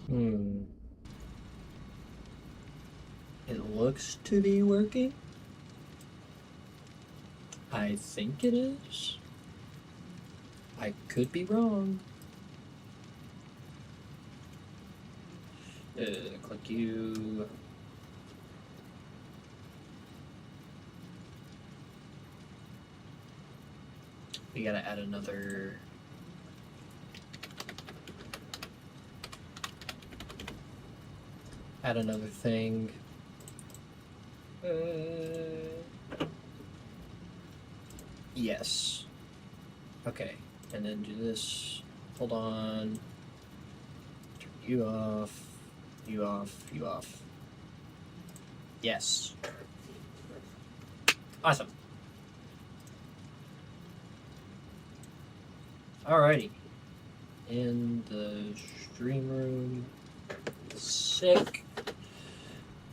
Hmm. It looks to be working. I think it is. I could be wrong. Click you. We gotta add another. Add another thing. Yes. Okay, and then do this. Hold on. Turn you off. You off. You off. Yes. Awesome. Alrighty. In the stream room. Sick.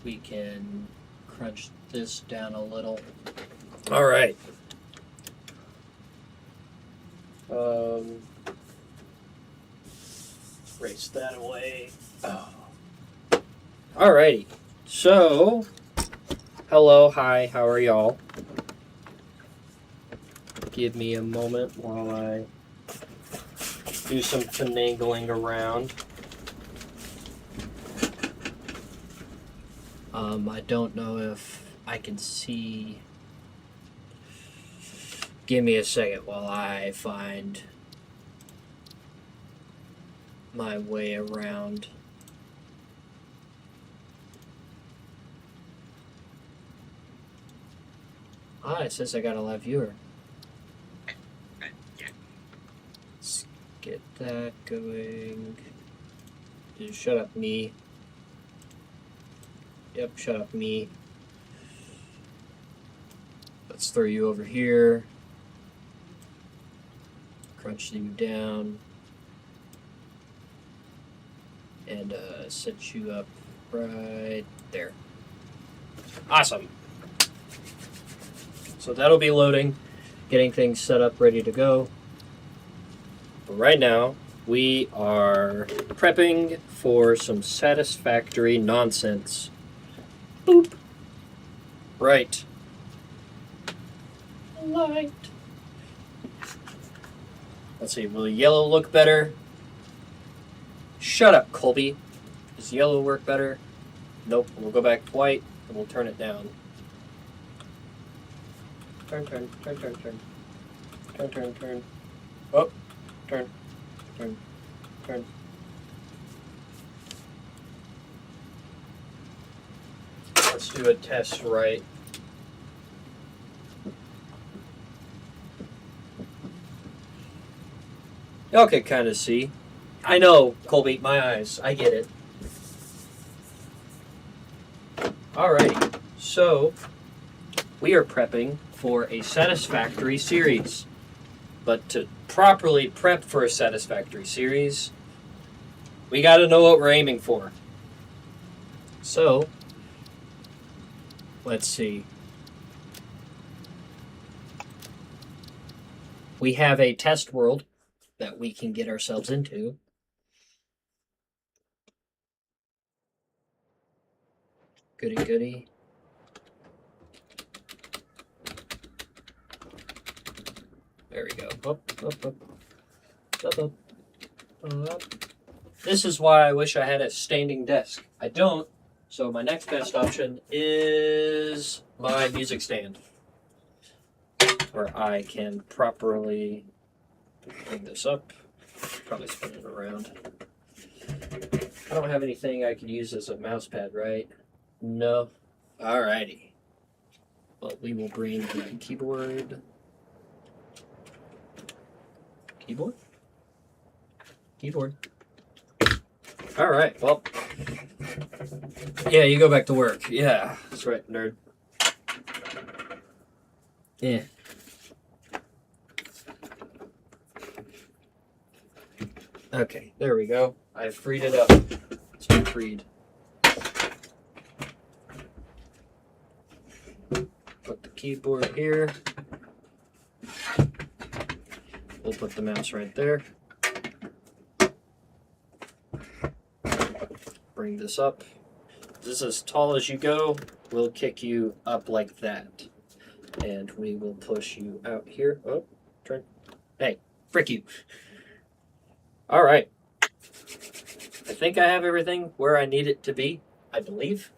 We can crunch this down a little. Alright. Erase that away. Oh. Alrighty. So, hello, hi, how are y'all? Give me a moment while I do some finagling around. I don't know if I can see. Give me a second while I find my way around. Ah, it says I got a live viewer. Let's get that going. Shut up, me. Yep, shut up, me. Let's throw you over here. Crunch you down. And set you up right there. Awesome. So that'll be loading, getting things set up, ready to go. But right now, we are prepping for some satisfactory nonsense. Boop. Right. Light. Let's see, will yellow look better? Shut up, Colby. Does yellow work better? Nope. We'll go back to white and we'll turn it down. Turn, turn, turn, turn, turn. Turn, turn, turn. Oh, turn, turn, turn. Let's do a test right. Y'all can kind of see. I know, Colby, my eyes. I get it. Alrighty, so we are prepping for a satisfactory series. But to properly prep for a satisfactory series, we got to know what we're aiming for. So, let's see. We have a test world that we can get ourselves into. Goody goody. There we go. Up, up, up. Up, up. Up. This is why I wish I had a standing desk. I don't, so my next best option is my music stand, where I can properly bring this up, probably spin it around. I don't have anything I could use as a mouse pad, right? No. Alrighty. But we will bring the keyboard. Keyboard? Keyboard. Alright, well. Yeah, you go back to work. Yeah, that's right, nerd. Yeah. Okay, there we go. I've freed it up. It's been freed. Put the keyboard here. We'll put the mouse right there. bring this up. This is as tall as you go. We'll kick you up like that. And we will push you out here. Oh, turn. Hey, frick you. All right. I think I have everything where I need it to be, I believe.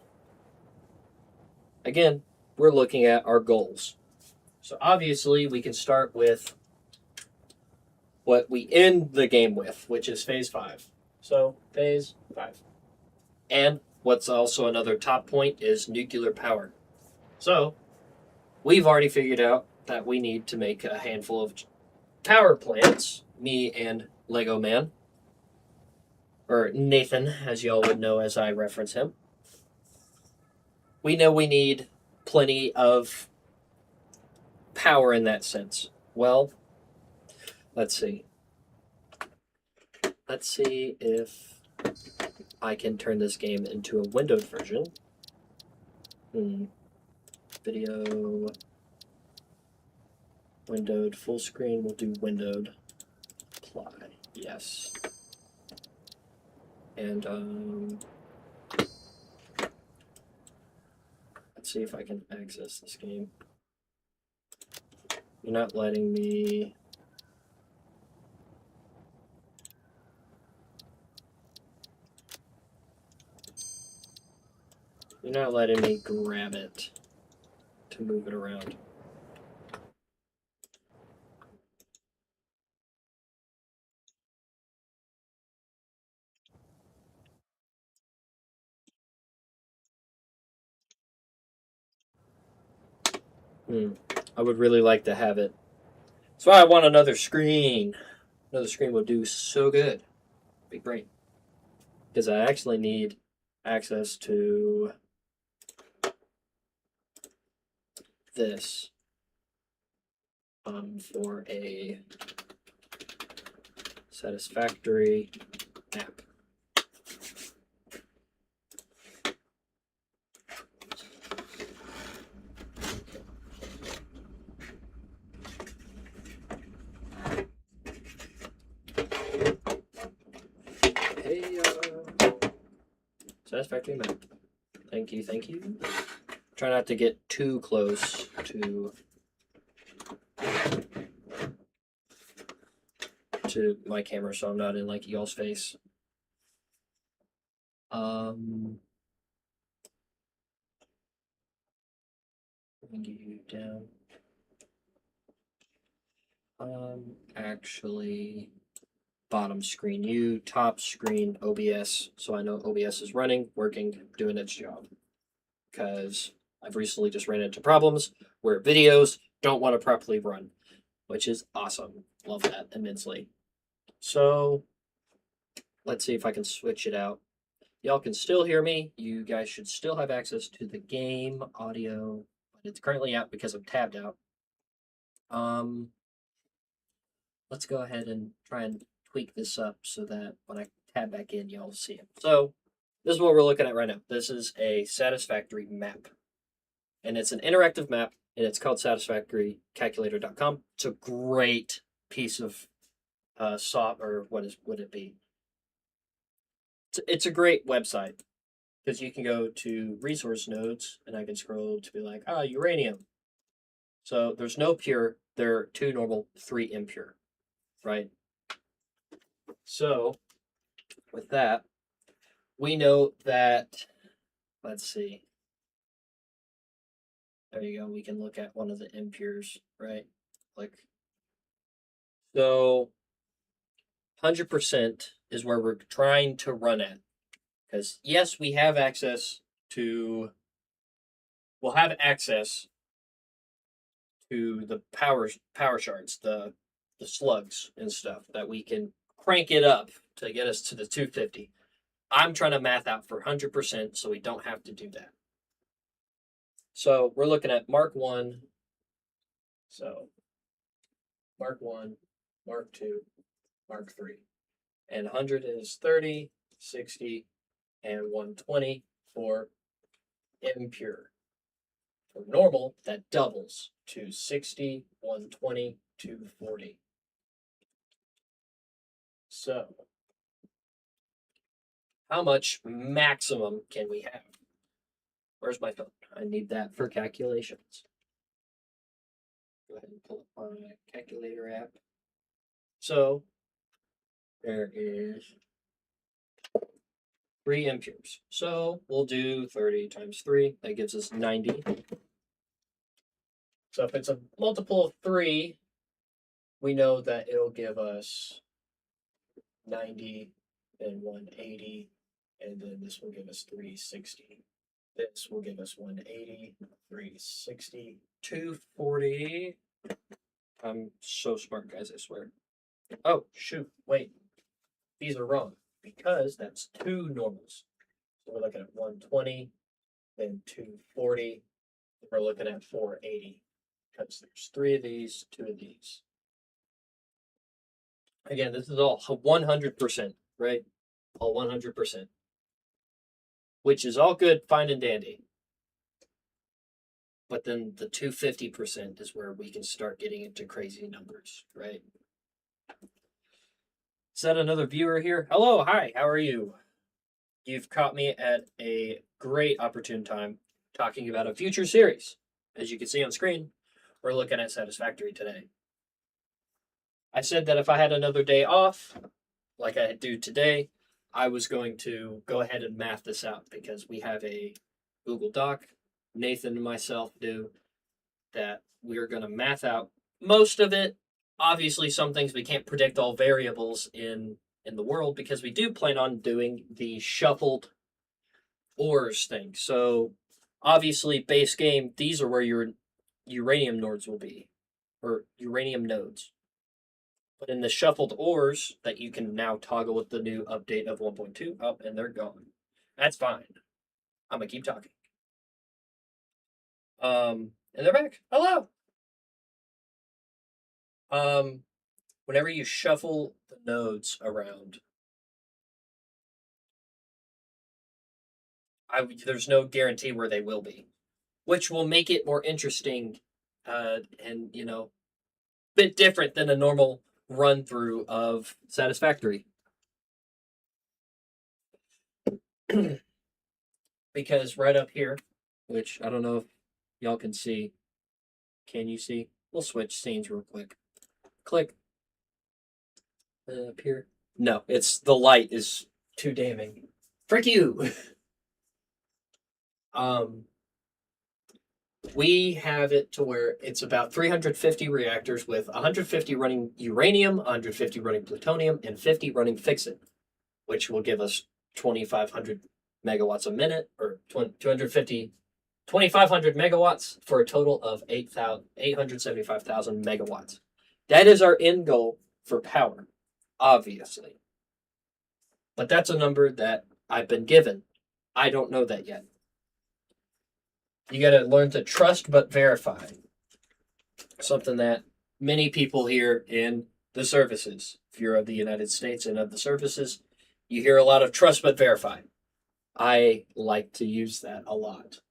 Again, we're looking at our goals. So obviously we can start with what we end the game with, which is phase 5. So phase 5. And what's also another top point is nuclear power. So we've already figured out that we need to make a handful of power plants, me and Lego Man, or Nathan, as y'all would know as I reference him. We know we need plenty of power in that sense. Well, let's see. Let's see if I can turn this game into a windowed version. Video. Windowed. Full screen. We'll do windowed. Apply. Yes. And let's see if I can access this game. You're not letting me. You're not letting me grab it to move it around. I would really like to have it. That's why I want another screen. Another screen would do so good. Be great. Because I actually need access to this for a Satisfactory app. Hey, Satisfactory map. Thank you, thank you. Try not to get too close to my camera so I'm not in like y'all's face. Bring you down. Actually, bottom screen you, top screen OBS, so I know OBS is running, working, doing its job. Because I've recently just ran into problems where videos don't want to properly run, which is awesome. Love that immensely. So let's see if I can switch it out. Y'all can still hear me. You guys should still have access to the game audio, but it's currently out because I'm tabbed out. Let's go ahead and try and tweak this up so that when I tab back in, y'all see it. So this is what we're looking at right now. This is a Satisfactory map. And it's an interactive map, and it's called satisfactorycalculator.com. It's a great piece of software, or what would it be? It's a great website because you can go to resource nodes, and I can scroll to be like, uranium. So there's no pure, there are 2 normal, 3 impure, right? So with that, we know that, let's see. There you go. We can look at one of the impures, right? Click. So 100% is where we're trying to run at. Because yes, we have access to, we'll have access to the power shards, the slugs and stuff that we can crank it up to get us to the 250. I'm trying to math out for 100% so we don't have to do that. So we're looking at Mark 1. So Mark 1, Mark 2, Mark 3. And 100 is 30, 60, and 120 for impure. For normal, that doubles to 60, 120, 240. So How much maximum can we have? Where's my phone? I need that for calculations. Go ahead and pull up my calculator app. So there is 3 impures. So we'll do 30 times 3. That gives us 90. So if it's a multiple of 3, we know that it'll give us 90 and 180, and then this will give us 360. This will give us 180, 360, 240. I'm so smart, guys, I swear. Oh, shoot, wait. These are wrong because that's 2 normals. So we're looking at 120, then 240. We're looking at 480 because there's 3 of these, 2 of these. Again, this is all 100%, right? All 100%, which is all good, fine, and dandy. But then the 250% is where we can start getting into crazy numbers, right? Is that another viewer here? Hello, hi, how are you? You've caught me at a great opportune time talking about a future series. As you can see on screen, we're looking at Satisfactory today. I said that if I had another day off, like I do today, I was going to go ahead and math this out because we have a Google Doc, Nathan and myself do, that we're going to math out most of it. Obviously, some things we can't predict all variables in the world because we do plan on doing the shuffled ores thing. So obviously, base game, these are where your uranium nodes will be, or uranium nodes. But in the shuffled ores that you can now toggle with the new update of 1.2 up, and they're gone. That's fine. I'm gonna keep talking. And they're back. Hello. Whenever you shuffle the nodes around, there's no guarantee where they will be, which will make it more interesting, and bit different than a normal run through of Satisfactory. Because right up here, which I don't know if y'all can see. Can you see? We'll switch scenes real quick. Click. Up here. No, it's the light is too damning. Frick you. We have it to where it's about 350 reactors with 150 running uranium, 150 running plutonium, and 50 running fix-it, which will give us 2,500 megawatts a minute, or 250, 2,500 megawatts for a total of 875,000 megawatts. That is our end goal for power, obviously. But that's a number that I've been given. I don't know that yet. You got to learn to trust but verify. Something that many people hear in the services. If you're of the United States and of the services, you hear a lot of trust but verify. I like to use that a lot.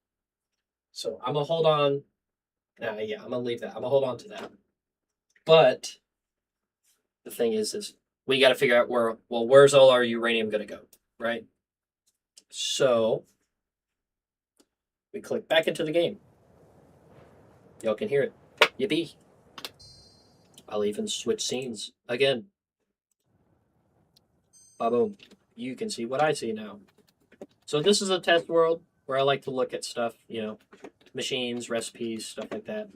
So I'm going to hold on. I'm going to leave that. I'm going to hold on to that. But the thing is we got to figure out where's all our uranium going to go, right? So we click back into the game. Y'all can hear it. Yippee. I'll even switch scenes again. Ba-boom. You can see what I see now. So this is a test world where I like to look at stuff, machines, recipes, stuff like that.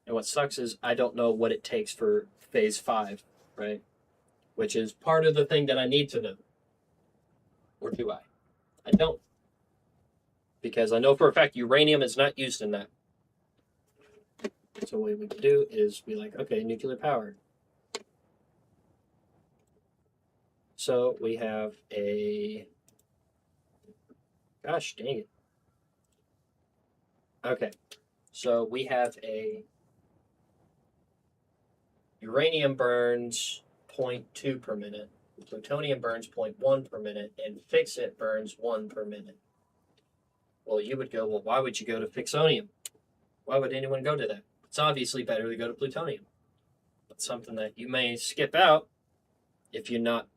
And what sucks is I don't know what it takes for phase 5, right? Which is part of the thing that I need to know. Or do I? I don't. Because I know for a fact uranium is not used in that. So what we can do is be like, okay, nuclear power. So we have gosh dang it. Okay, so we have a uranium burns 0.2 per minute, plutonium burns 0.1 per minute, and fix-it burns 1 per minute. Well, you would go, well, why would you go to fixonium? Why would anyone go to that? It's obviously better to go to plutonium. But something that you may skip out if you're not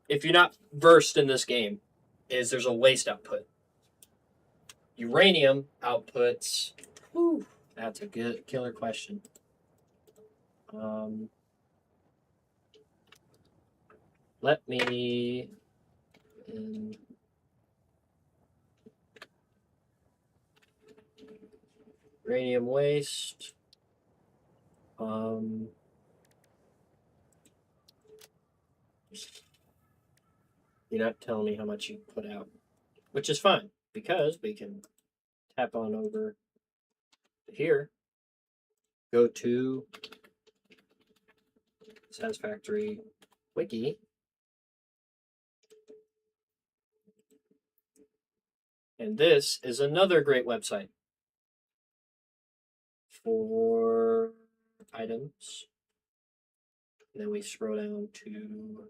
versed in this game is there's a waste output. Uranium outputs. Whew, that's a good killer question. Let me. Uranium waste. You're not telling me how much you put out, which is fine because we can tap on over here, go to Satisfactory wiki, and this is another great website for items. And then we scroll down to,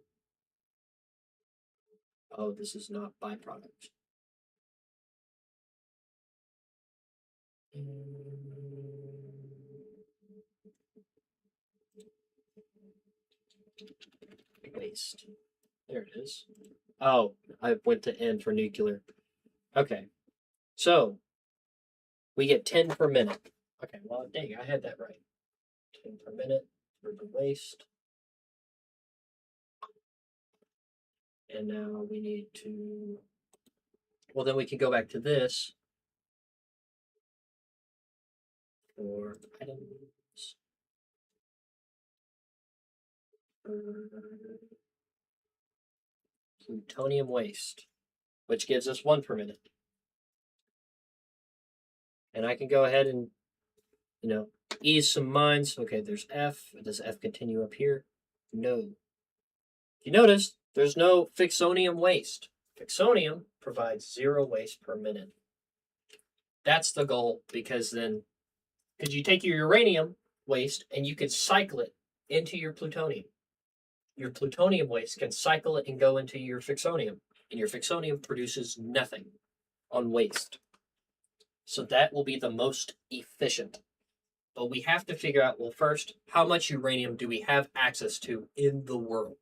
oh, this is not byproduct. Waste. There it is. Oh, I went to N for nuclear. Okay. So, we get 10 per minute. Okay, well, dang, I had that right. 10 per minute for the waste. And now we need to, well, then we can go back to this for items. Plutonium waste, which gives us 1 per minute. And I can go ahead and, ease some minds. Okay, there's F. Does F continue up here? No. If you notice, there's no fixonium waste. Fixonium provides 0 waste per minute. That's the goal, because you take your uranium waste and you can cycle it into your plutonium. Your plutonium waste can cycle it and go into your fixonium, and your fixonium produces nothing on waste. So that will be the most efficient. But we have to figure out, well, first, how much uranium do we have access to in the world?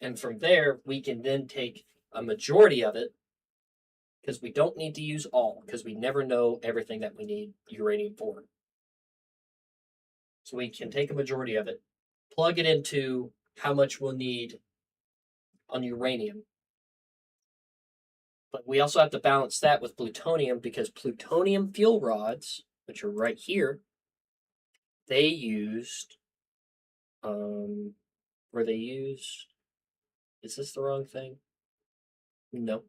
And from there, we can then take a majority of it, because we don't need to use all, because we never know everything that we need uranium for. So we can take a majority of it, plug it into how much we'll need on uranium. But we also have to balance that with plutonium, because plutonium fuel rods, which are right here, they used, is this the wrong thing? No.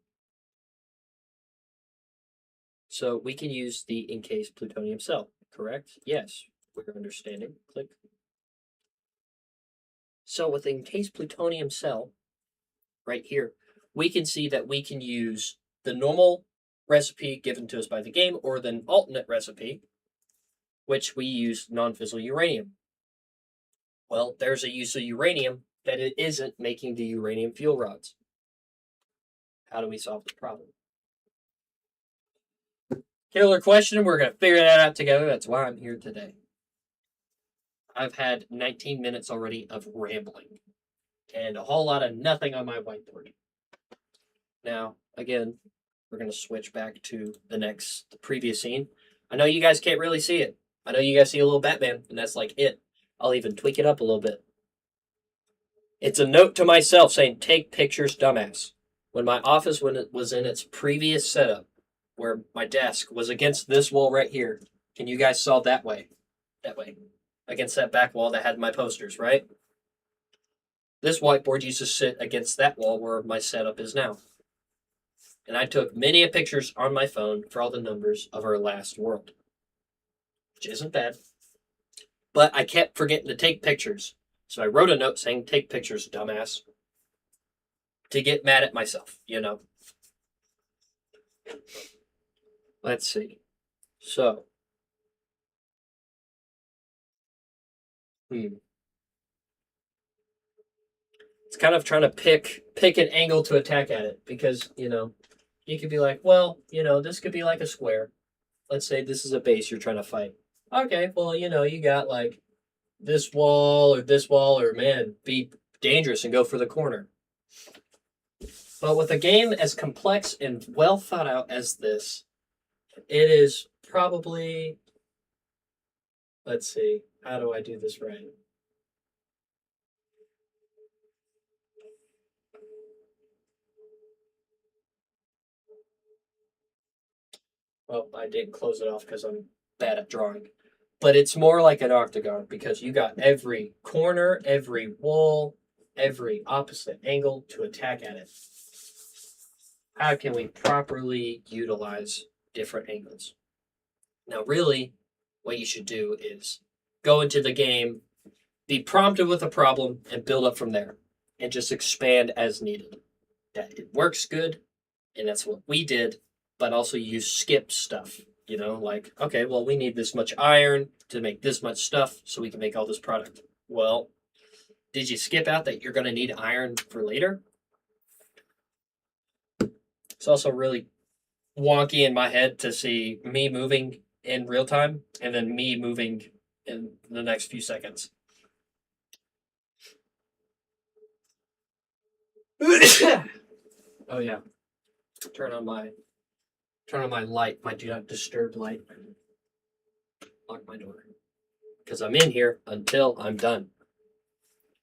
So we can use the encased plutonium cell, correct? Yes, we're understanding. Click. So with the encased plutonium cell, right here, we can see that we can use the normal recipe given to us by the game, or the alternate recipe, which we use non-fissile uranium. Well, there's a use of uranium that it isn't making the uranium fuel rods. How do we solve the problem? Killer question. We're going to figure that out together. That's why I'm here today. I've had 19 minutes already of rambling and a whole lot of nothing on my whiteboard. Now, again, we're going to switch back to the previous scene. I know you guys can't really see it. I know you guys see a little Batman, and that's like it. I'll even tweak it up a little bit. It's a note to myself saying, take pictures, dumbass. When my office, when it was in its previous setup, where my desk was against this wall right here, and you guys saw that way, against that back wall that had my posters, right? This whiteboard used to sit against that wall where my setup is now. And I took many pictures on my phone for all the numbers of our last world, which isn't bad. But I kept forgetting to take pictures. So I wrote a note saying, take pictures, dumbass. To get mad at myself, Let's see. So. It's kind of trying to pick an angle to attack at it, because, you could be like, well, this could be like a square. Let's say this is a base you're trying to fight. Okay, well, you got like this wall or, man, be dangerous and go for the corner. But with a game as complex and well thought out as this, it is probably, let's see, how do I do this right? Well, I didn't close it off because I'm bad at drawing. But it's more like an octagon because you got every corner, every wall, every opposite angle to attack at it. How can we properly utilize different angles? Now, really, what you should do is go into the game, be prompted with a problem, and build up from there, and just expand as needed. That it works good, and that's what we did, but also you skip stuff. Like, okay, well, we need this much iron to make this much stuff so we can make all this product. Well, did you skip out that you're going to need iron for later? It's also really wonky in my head to see me moving in real time and then me moving in the next few seconds. Oh yeah. Turn on my light, my do not disturb light. Lock my door. Because I'm in here until I'm done.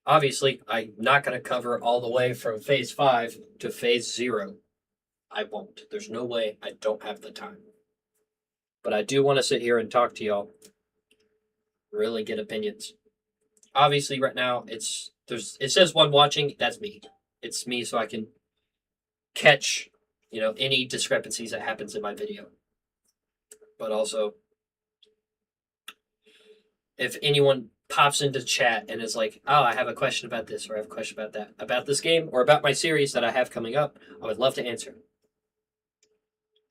Obviously, I'm not going to cover all the way from phase 5 to phase 0. I won't. There's no way. I don't have the time. But I do want to sit here and talk to y'all. Really get opinions. Obviously, right now, it says one watching. That's me. It's me, so I can catch, any discrepancies that happens in my video. But also, if anyone pops into chat and is like, oh, I have a question about this, or I have a question about that, about this game, or about my series that I have coming up, I would love to answer.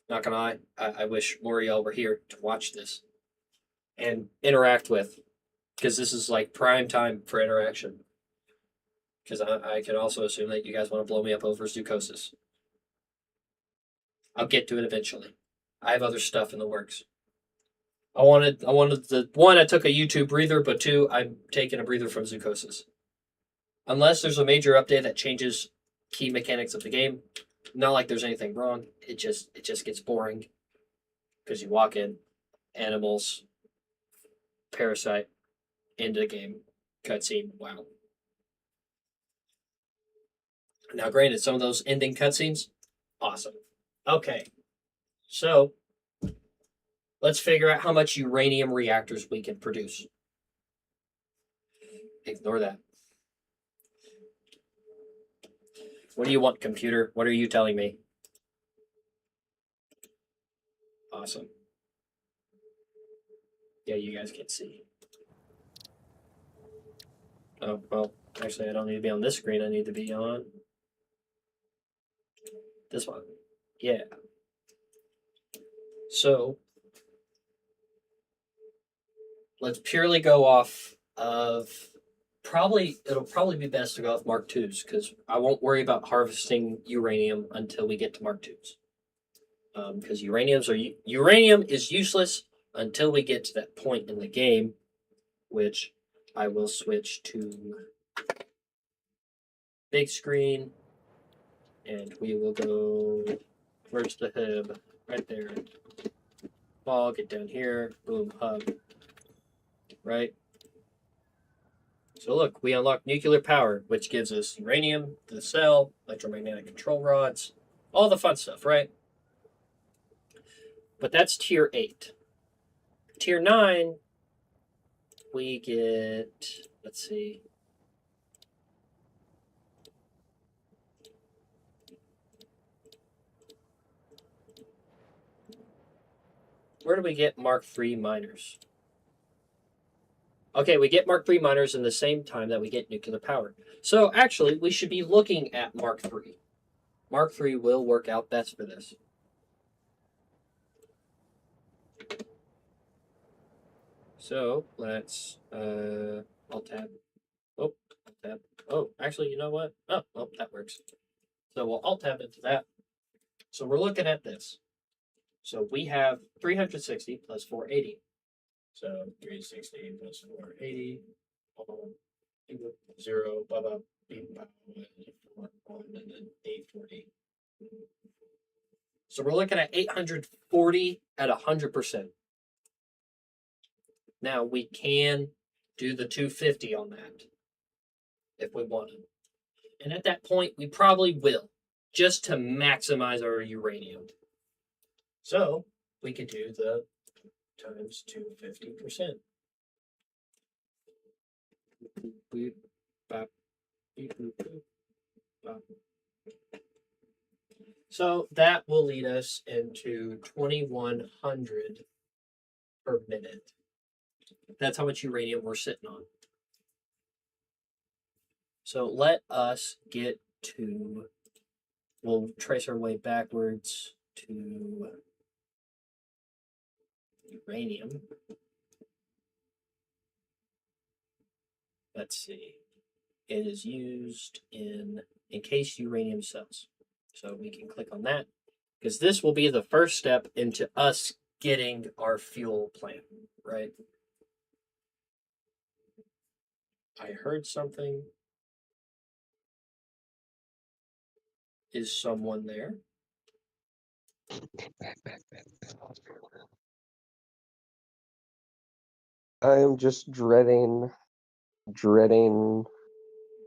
Not gonna lie, I wish more of y'all were here to watch this and interact with, because this is like prime time for interaction. Because I can also assume that you guys want to blow me up over Zoocosis. I'll get to it eventually. I have other stuff in the works. I wanted the one, I took a YouTube breather, but 2, I'm taking a breather from Zoocosis. Unless there's a major update that changes key mechanics of the game, not like there's anything wrong. It just gets boring because you walk in, animals, parasite, into the game, cutscene. Wow. Now, granted, some of those ending cutscenes, awesome. Okay, so let's figure out how much uranium reactors we can produce. Ignore that. What do you want, computer? What are you telling me? Awesome. Yeah, you guys can see. Oh, well, actually, I don't need to be on this screen. I need to be on this one. Yeah. So, let's purely go off of it'll probably be best to go off Mark IIs because I won't worry about harvesting uranium until we get to Mark IIs. Because uranium is useless until we get to that point in the game, which I will switch to big screen, and we will go. Where's the hub? Right there. Ball, get down here. Boom, hub. Right. So look, we unlock nuclear power, which gives us uranium, the cell, electromagnetic control rods, all the fun stuff, right? But that's tier 8. Tier 9, we get, let's see. Where do we get Mark III miners? Okay, we get Mark III miners in the same time that we get nuclear power. So actually, we should be looking at Mark III. Mark III will work out best for this. So let's Alt tab. Oh, Alt tab. Oh, actually, you know what? Oh, that works. So we'll Alt tab into that. So we're looking at this. So we have 360 plus 480. So 360 plus 480 0, blah, blah, beep, blah, 4, 1, and then 840. So we're looking at 840 at 100%. Now we can do the 250 on that if we want to. And at that point, we probably will, just to maximize our uranium. So we could do the times 250%. So that will lead us into 2100 per minute. That's how much uranium we're sitting on. So let us get to, we'll trace our way backwards to uranium. Let's see. It is used in encased uranium cells. So we can click on that because this will be the first step into us getting our fuel plant, right? I heard something. Is someone there? I am just dreading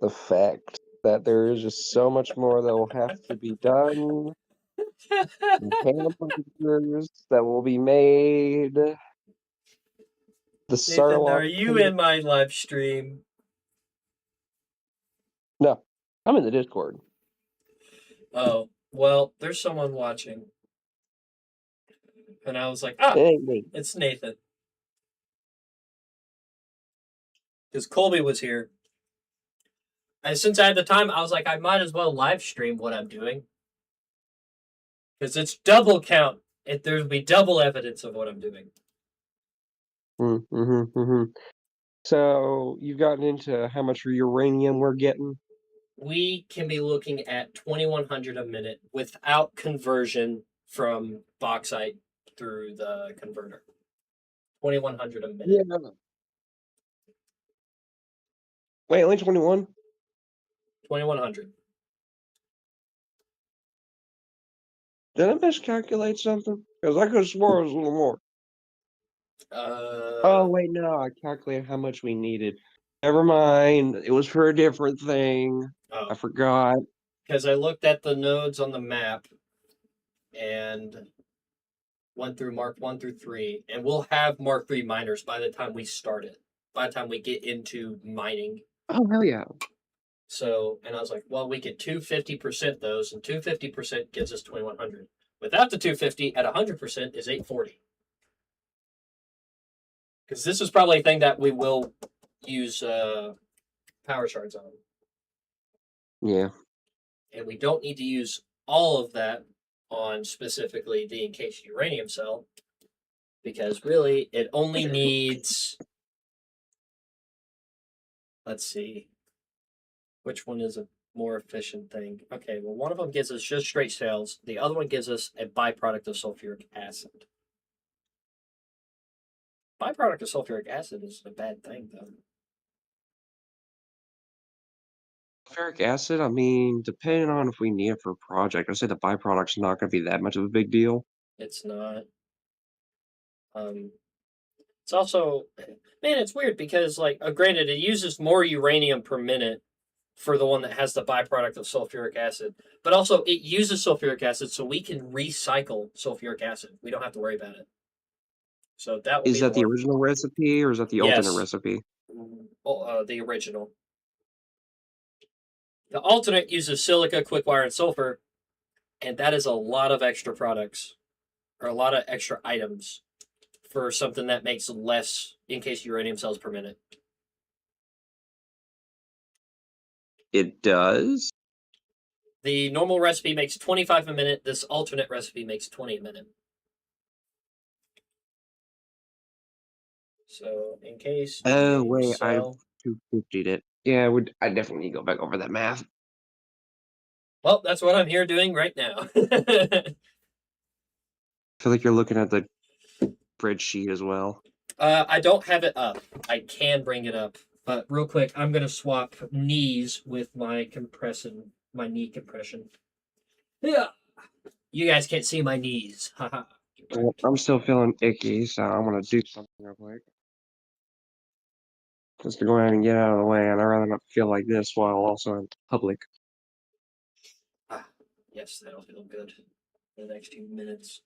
the fact that there is just so much more that will have to be done. Hamburgers that will be made. The Nathan, are Sarlacc you pit. in my live stream? No, I'm in the Discord. Oh, well, there's someone watching. And I was like, It ain't me. it's Nathan. Because Colby was here. And since I had the time, I was like, I might as well live stream what I'm doing. Because it's double count. There'll be double evidence of what I'm doing. So you've gotten into how much uranium we're getting? We can be looking at 2100 a minute without conversion from bauxite through the converter. 2100 a minute. Yeah. Wait, only 21? 2100. Did I miscalculate something? Because I could have swore it was a little more. Oh, wait, no. I calculated how much we needed. Never mind. It was for a different thing. Oh. I forgot. Because I looked at the nodes on the map and went through Mark 1 through 3. And we'll have Mark 3 miners by the time we start it. By the time we get into mining. Oh, hell yeah. So, and I was like, well, we get 250% those, and 250% gives us 2100. Without the 250 at 100% is 840. Because this is probably a thing that we will use power shards on. Yeah. And we don't need to use all of that on specifically the encased uranium cell, because really it only needs, let's see, which one is a more efficient thing? Okay, well, one of them gives us just straight cells. The other one gives us a byproduct of sulfuric acid. Byproduct of sulfuric acid is a bad thing, though. Sulfuric acid, I mean, depending on if we need it for a project, I'd say the byproduct's not going to be that much of a big deal. It's not. It's also, man, it's weird because, like, granted, it uses more uranium per minute for the one that has the byproduct of sulfuric acid, but also it uses sulfuric acid, so we can recycle sulfuric acid. We don't have to worry about it. So that will Is that the original recipe or is that the alternate recipe? The original. The alternate uses silica, quickwire, and sulfur, and that is a lot of extra products or a lot of extra items for something that makes less encased uranium cells per minute. It does? The normal recipe makes 25 a minute. This alternate recipe makes 20 a minute. So, in case. Oh, wait, I 250'd it. Yeah, I definitely need to go back over that math. Well, that's what I'm here doing right now. I feel like you're looking at the spreadsheet as well. I don't have it up. I can bring it up But real quick, I'm gonna swap knees with my knee compression. Yeah, you guys can't see my knees. Haha. Well, I'm still feeling icky, so I'm gonna do something real quick. Just to go ahead and get out of the way, and I'd rather not feel like this while also in public. Ah, yes, that'll feel good in the next few minutes.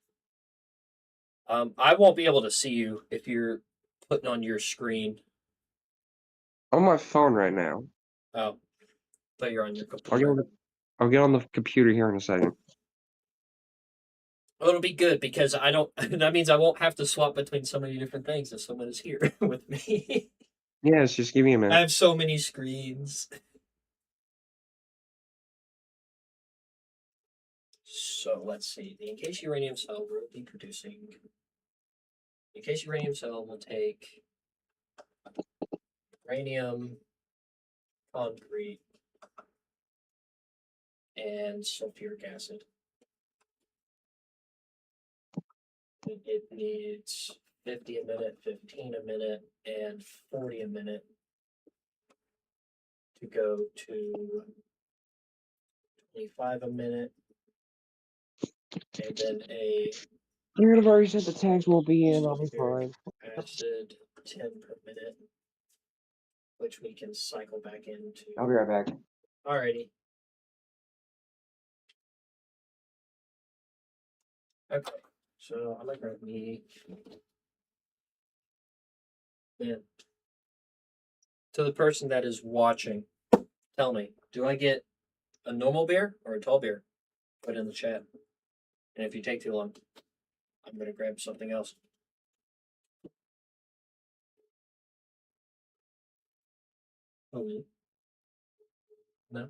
I won't be able to see you if you're putting on your screen. I'm on my phone right now. Oh, but you're on your I'll get computer. on the, I'll get on the computer here in a second. Oh, it'll be good because I don't. That means I won't have to swap between so many different things if someone is here with me. Yes, just give me a I minute. have so many screens. So let's see. The encased uranium cell will be producing. The encased uranium cell will take uranium, concrete, and sulfuric acid. It needs 50 a minute, 15 a minute, and 40 a minute to go to 25 a minute, and then a You're have already said the tags will be in. I'll be sulfuric fine. acid 10 per minute, which we can cycle back into. I'll be right back. Alrighty. Okay. So I'm gonna grab me. Man. To the person that is watching, tell me, do I get a normal beer or a tall beer? Put in the chat. And if you take too long, I'm gonna grab something else. Oh, no.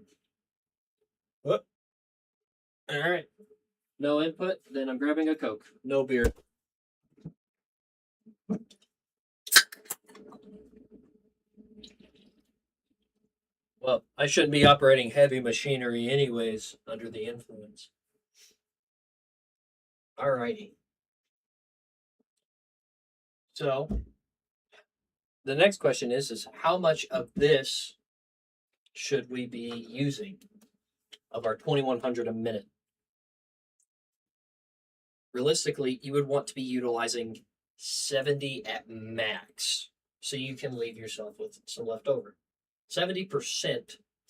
What? All right. No input. Then I'm grabbing a Coke. No beer. Well, I shouldn't be operating heavy machinery anyways under the influence. Alrighty. So the next question is how much of this should we be using of our 2100 a minute? Realistically, you would want to be utilizing 70 at max, so you can leave yourself with some left over. 70%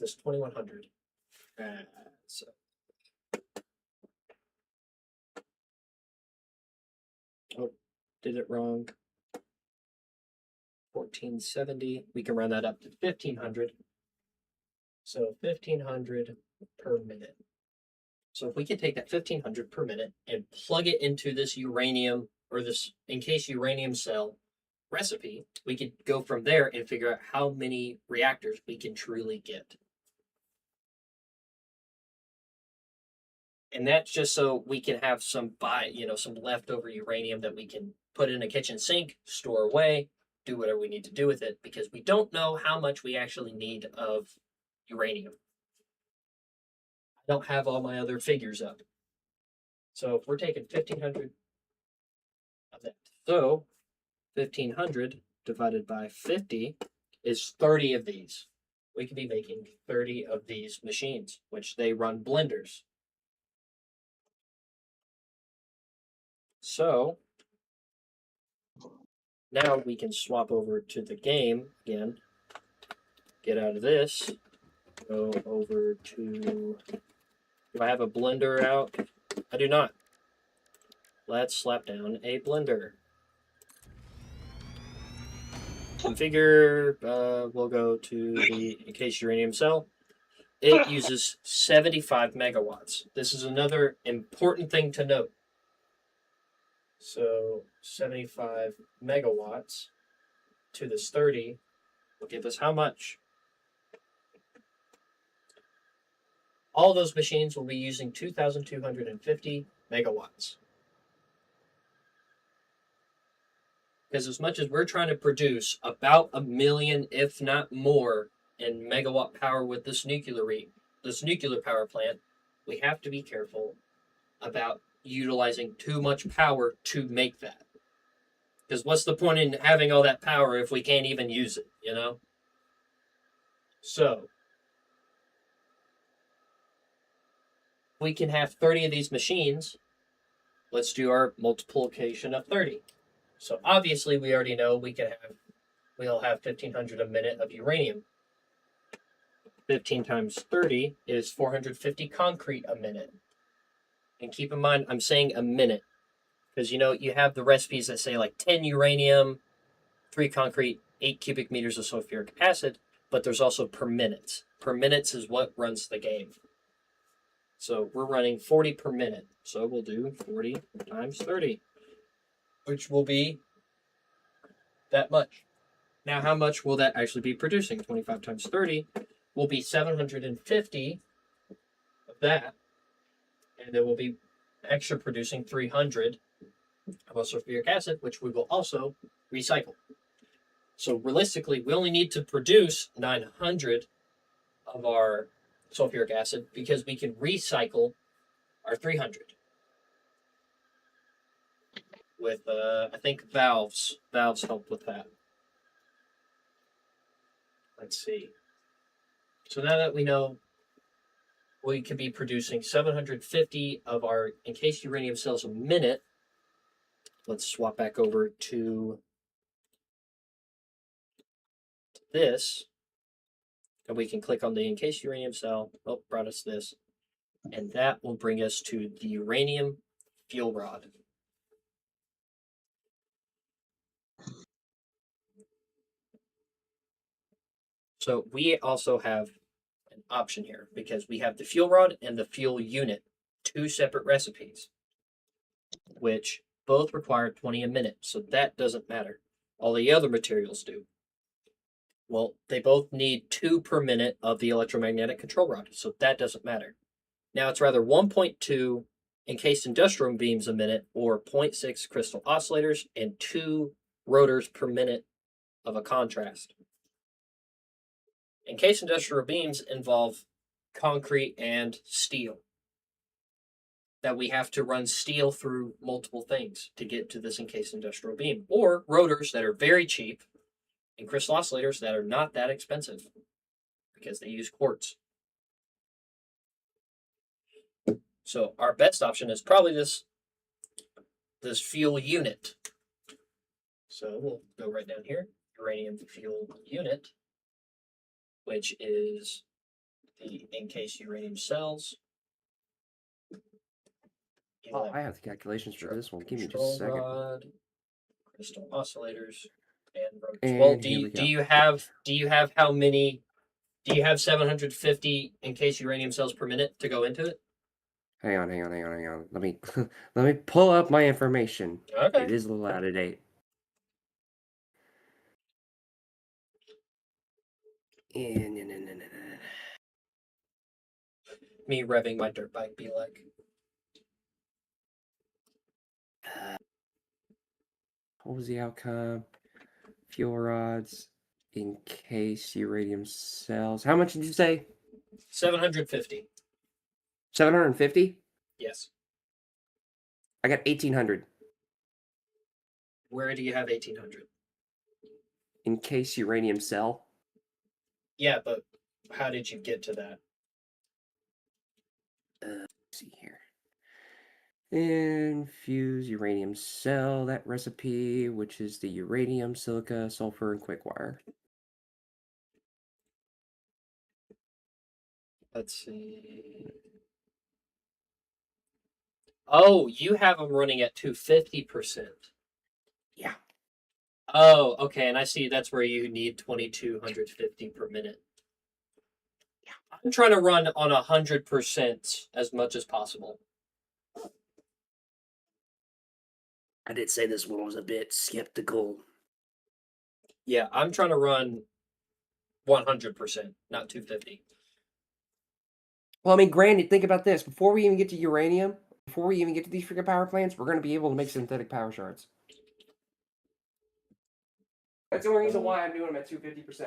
this 2100. So oh, did it wrong. 1470. We can run that up to 1500. So 1500 per minute. So if we can take that 1500 per minute and plug it into this uranium or this encased uranium cell recipe, we could go from there and figure out how many reactors we can truly get. And that's just so we can have some some leftover uranium that we can put in a kitchen sink, store away, do whatever we need to do with it, because we don't know how much we actually need of uranium. I don't have all my other figures up. So if we're taking 1500 of that, so 1500 divided by 50 is 30 of these. We could be making 30 of these machines, which they run blenders. So now we can swap over to the game again, get out of this, go over to, do I have a blender out? I do not. Let's slap down a blender. Configure, we'll go to the encased uranium cell. It uses 75 megawatts. This is another important thing to note. So 75 megawatts to this 30 will give us how much? All those machines will be using 2,250 megawatts. Because as much as we're trying to produce about 1 million, if not more, in megawatt power with this nuclear power plant, we have to be careful about utilizing too much power to make that. Because what's the point in having all that power if we can't even use it, you know? So we can have 30 of these machines. Let's do our multiplication of 30. So obviously we already know we'll have 1,500 a minute of uranium. 15 times 30 is 450 concrete a minute. And keep in mind, I'm saying a minute because you have the recipes that say like 10 uranium, 3 concrete, 8 cubic meters of sulfuric acid, but there's also per minute. Per minute is what runs the game. So we're running 40 per minute. So we'll do 40 times 30, which will be that much. Now, how much will that actually be producing? 25 times 30 will be 750 of that. And then we'll be extra producing 300 of sulfuric acid, which we will also recycle. So realistically, we only need to produce 900 of our sulfuric acid because we can recycle our 300 with, I think, valves. Valves help with that. Let's see. So now that we know we could be producing 750 of our encased uranium cells a minute, let's swap back over to this. And we can click on the encased uranium cell. Oh, brought us this. And that will bring us to the uranium fuel rod. So we also have an option here because we have the fuel rod and the fuel unit, two separate recipes, which both require 20 a minute. So that doesn't matter. All the other materials do. Well, they both need 2 per minute of the electromagnetic control rod. So that doesn't matter. Now it's rather 1.2 encased industrial beams a minute or 0.6 crystal oscillators and 2 rotors per minute of a contrast. Encased industrial beams involve concrete and steel. That we have to run steel through multiple things to get to this encased industrial beam, or rotors that are very cheap and crystal oscillators that are not that expensive because they use quartz. So our best option is probably this fuel unit. So we'll go right down here, uranium fuel unit, which is the encased uranium cells. Oh, I have the calculations for this one. Give me just a second. Rod, crystal oscillators, and rotors. And Well, here we go. do you have how many? Do you have 750 encased uranium cells per minute to go into it? Hang on. Let me let me pull up my information. Okay. It is a little out of date. Me revving my dirt bike be like. What was the outcome? Fuel rods, encased uranium cells. How much did you say? 750. 750? Yes. I got 1800. Where do you have 1800? Encased uranium cell. Yeah, but how did you get to that? Let's see here. Infuse uranium cell, that recipe, which is the uranium, silica, sulfur, and quick wire. Let's see. Oh, you have them running at 250%. Yeah. Oh, okay, and I see that's where you need 2250 per minute. Yeah. I'm trying to run on 100% as much as possible. I did say this one was a bit skeptical. Yeah, I'm trying to run 100%, not 250. Well, I mean, granted, think about this. Before we even get to uranium, before we even get to these freaking power plants, we're going to be able to make synthetic power shards. That's the only reason why I'm doing them at 250%.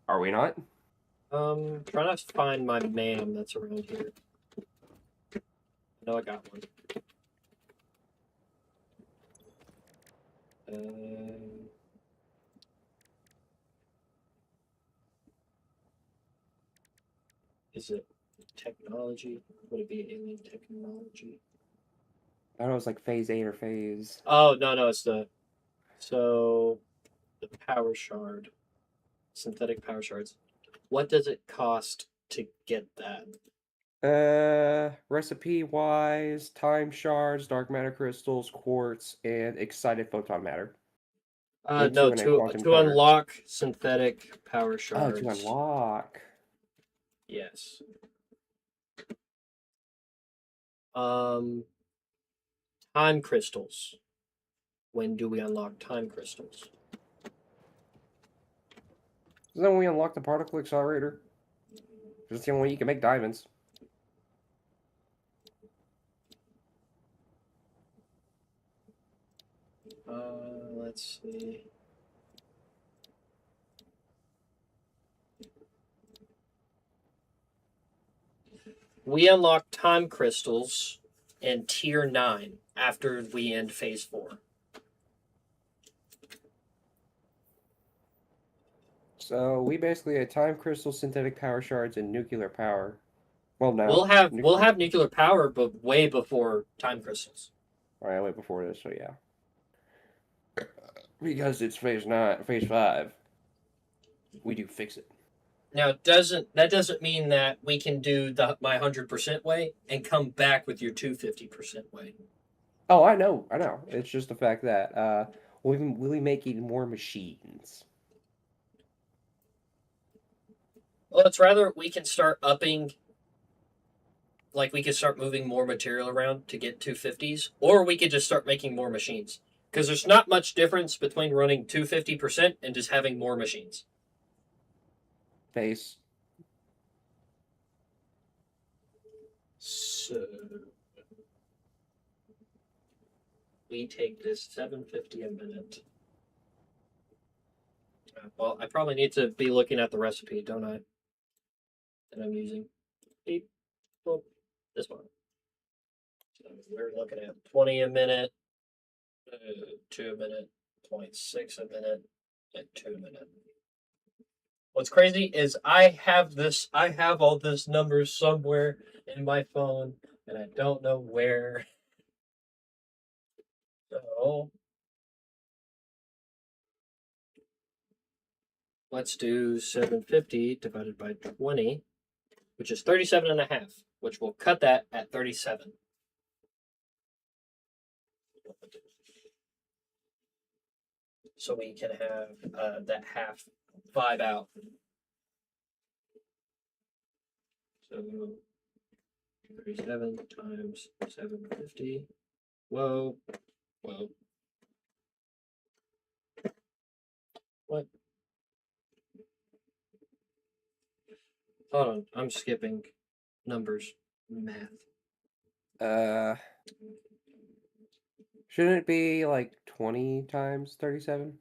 Are we not? Trying to find my MAM that's around here. I know I got one. Is it technology? Would it be alien technology? I don't know. It's like phase 8 or phase. Oh no, it's the power shard, synthetic power shards. What does it cost to get that? Recipe wise, time shards, dark matter crystals, quartz, and excited photon matter. With No, 2 and a quantum to coder. unlock synthetic power Oh, shards. to unlock. Yes. Time crystals. When do we unlock time crystals? Isn't that when we unlock the particle accelerator? That's the only way you can make diamonds. Let's see. We unlock time crystals in tier 9 after we end phase 4. So we basically had time crystal, synthetic power shards, and nuclear power. Well, no. We'll have nuclear power, but way before time crystals. All right, wait before this. So yeah, because it's phase 9, phase 5. We do fix it. Now, that doesn't mean that we can do my 100% way and come back with your 250% way. Oh, I know. It's just the fact that we'll be making more machines. Well, it's rather we can start upping, like we could start moving more material around to get 250s, or we could just start making more machines. Because there's not much difference between running 250% and just having more machines. Face. So we take this 750 a minute. Well, I probably need to be looking at the recipe, don't I? That I'm using. Beep. Boop. This one. So we're looking at 20 a minute, 2 a minute, 0.6 a minute, and 2 a minute. What's crazy is I have all this numbers somewhere in my phone, and I don't know where. So let's do 750 divided by 20, which is 37 and a half, which will cut that at 37. So we can have that half 5 out. So 37 times 750. Whoa. What? Hold on, I'm skipping numbers. Math. Shouldn't it be like 20 times 37?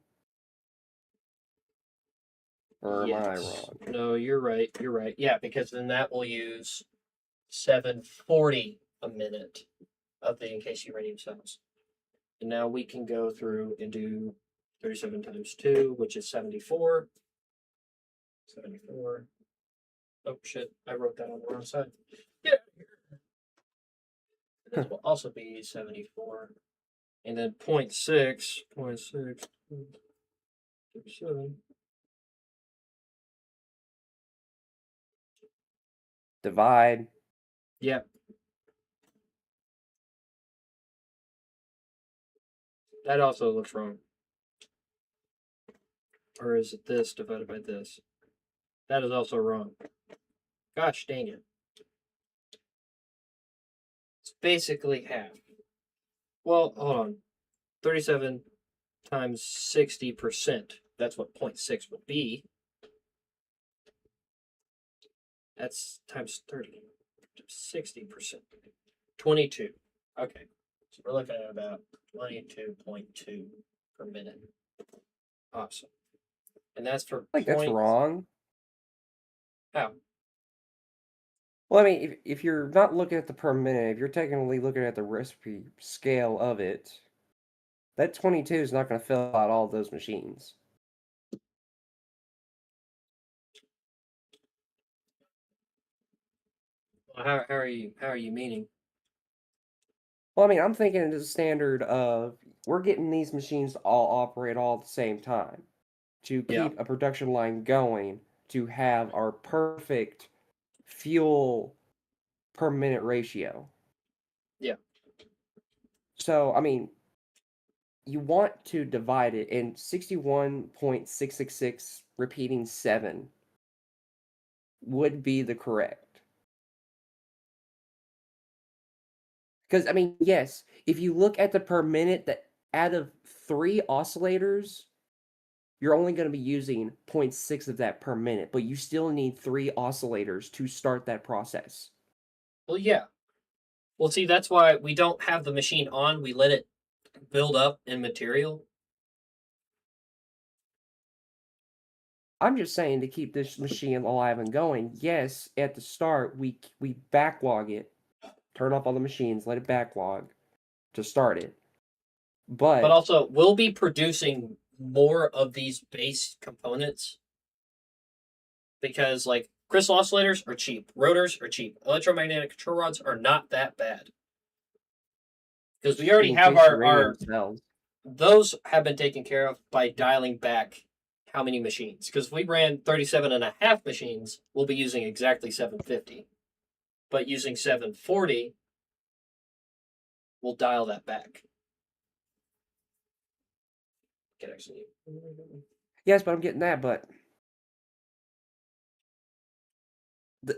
Or am I wrong? No, you're right. You're right. Yeah, because then that will use 740 a minute of the encased uranium cells. And now we can go through and do 37 times 2, which is 74. 74. Oh, shit. I wrote that on the wrong side. Yeah. This will also be 74. And then 0.6, 37. Divide. Yep. That also looks wrong. Or is it this divided by this? That is also wrong. Gosh dang it. It's basically half. Well, hold on. 37 times 60%. That's what 0.6 would be. That's times 30. 60%. 22. Okay. So we're looking at about 22.2 per minute. Awesome. And that's for Like that's wrong. How? Well, I mean, if you're not looking at the per minute, if you're technically looking at the recipe scale of it, that 22 is not going to fill out all those machines. Well, how are you meaning? Well, I mean, I'm thinking it's a standard of we're getting these machines to all operate all at the same time to Yeah. keep a production line going to have our perfect fuel per minute ratio. Yeah. So, I mean, you want to divide it in 61.666 repeating 7 would be the correct. Because, I mean, yes, if you look at the per minute, that out of 3 oscillators, you're only going to be using 0.6 of that per minute, but you still need 3 oscillators to start that process. Well, yeah. Well, see, that's why we don't have the machine on. We let it build up in material. I'm just saying to keep this machine alive and going. Yes, at the start we backlog it, turn off all the machines, let it backlog to start it. But But also, we'll be producing more of these base components because, like, crystal oscillators are cheap, rotors are cheap, electromagnetic control rods are not that bad because we just already in have case uranium our cells. those have been taken care of by dialing back how many machines. Because if we ran 37 and a half machines, we'll be using exactly 750. But using 740, we'll dial that back. Can actually. Yes, but I'm getting that, but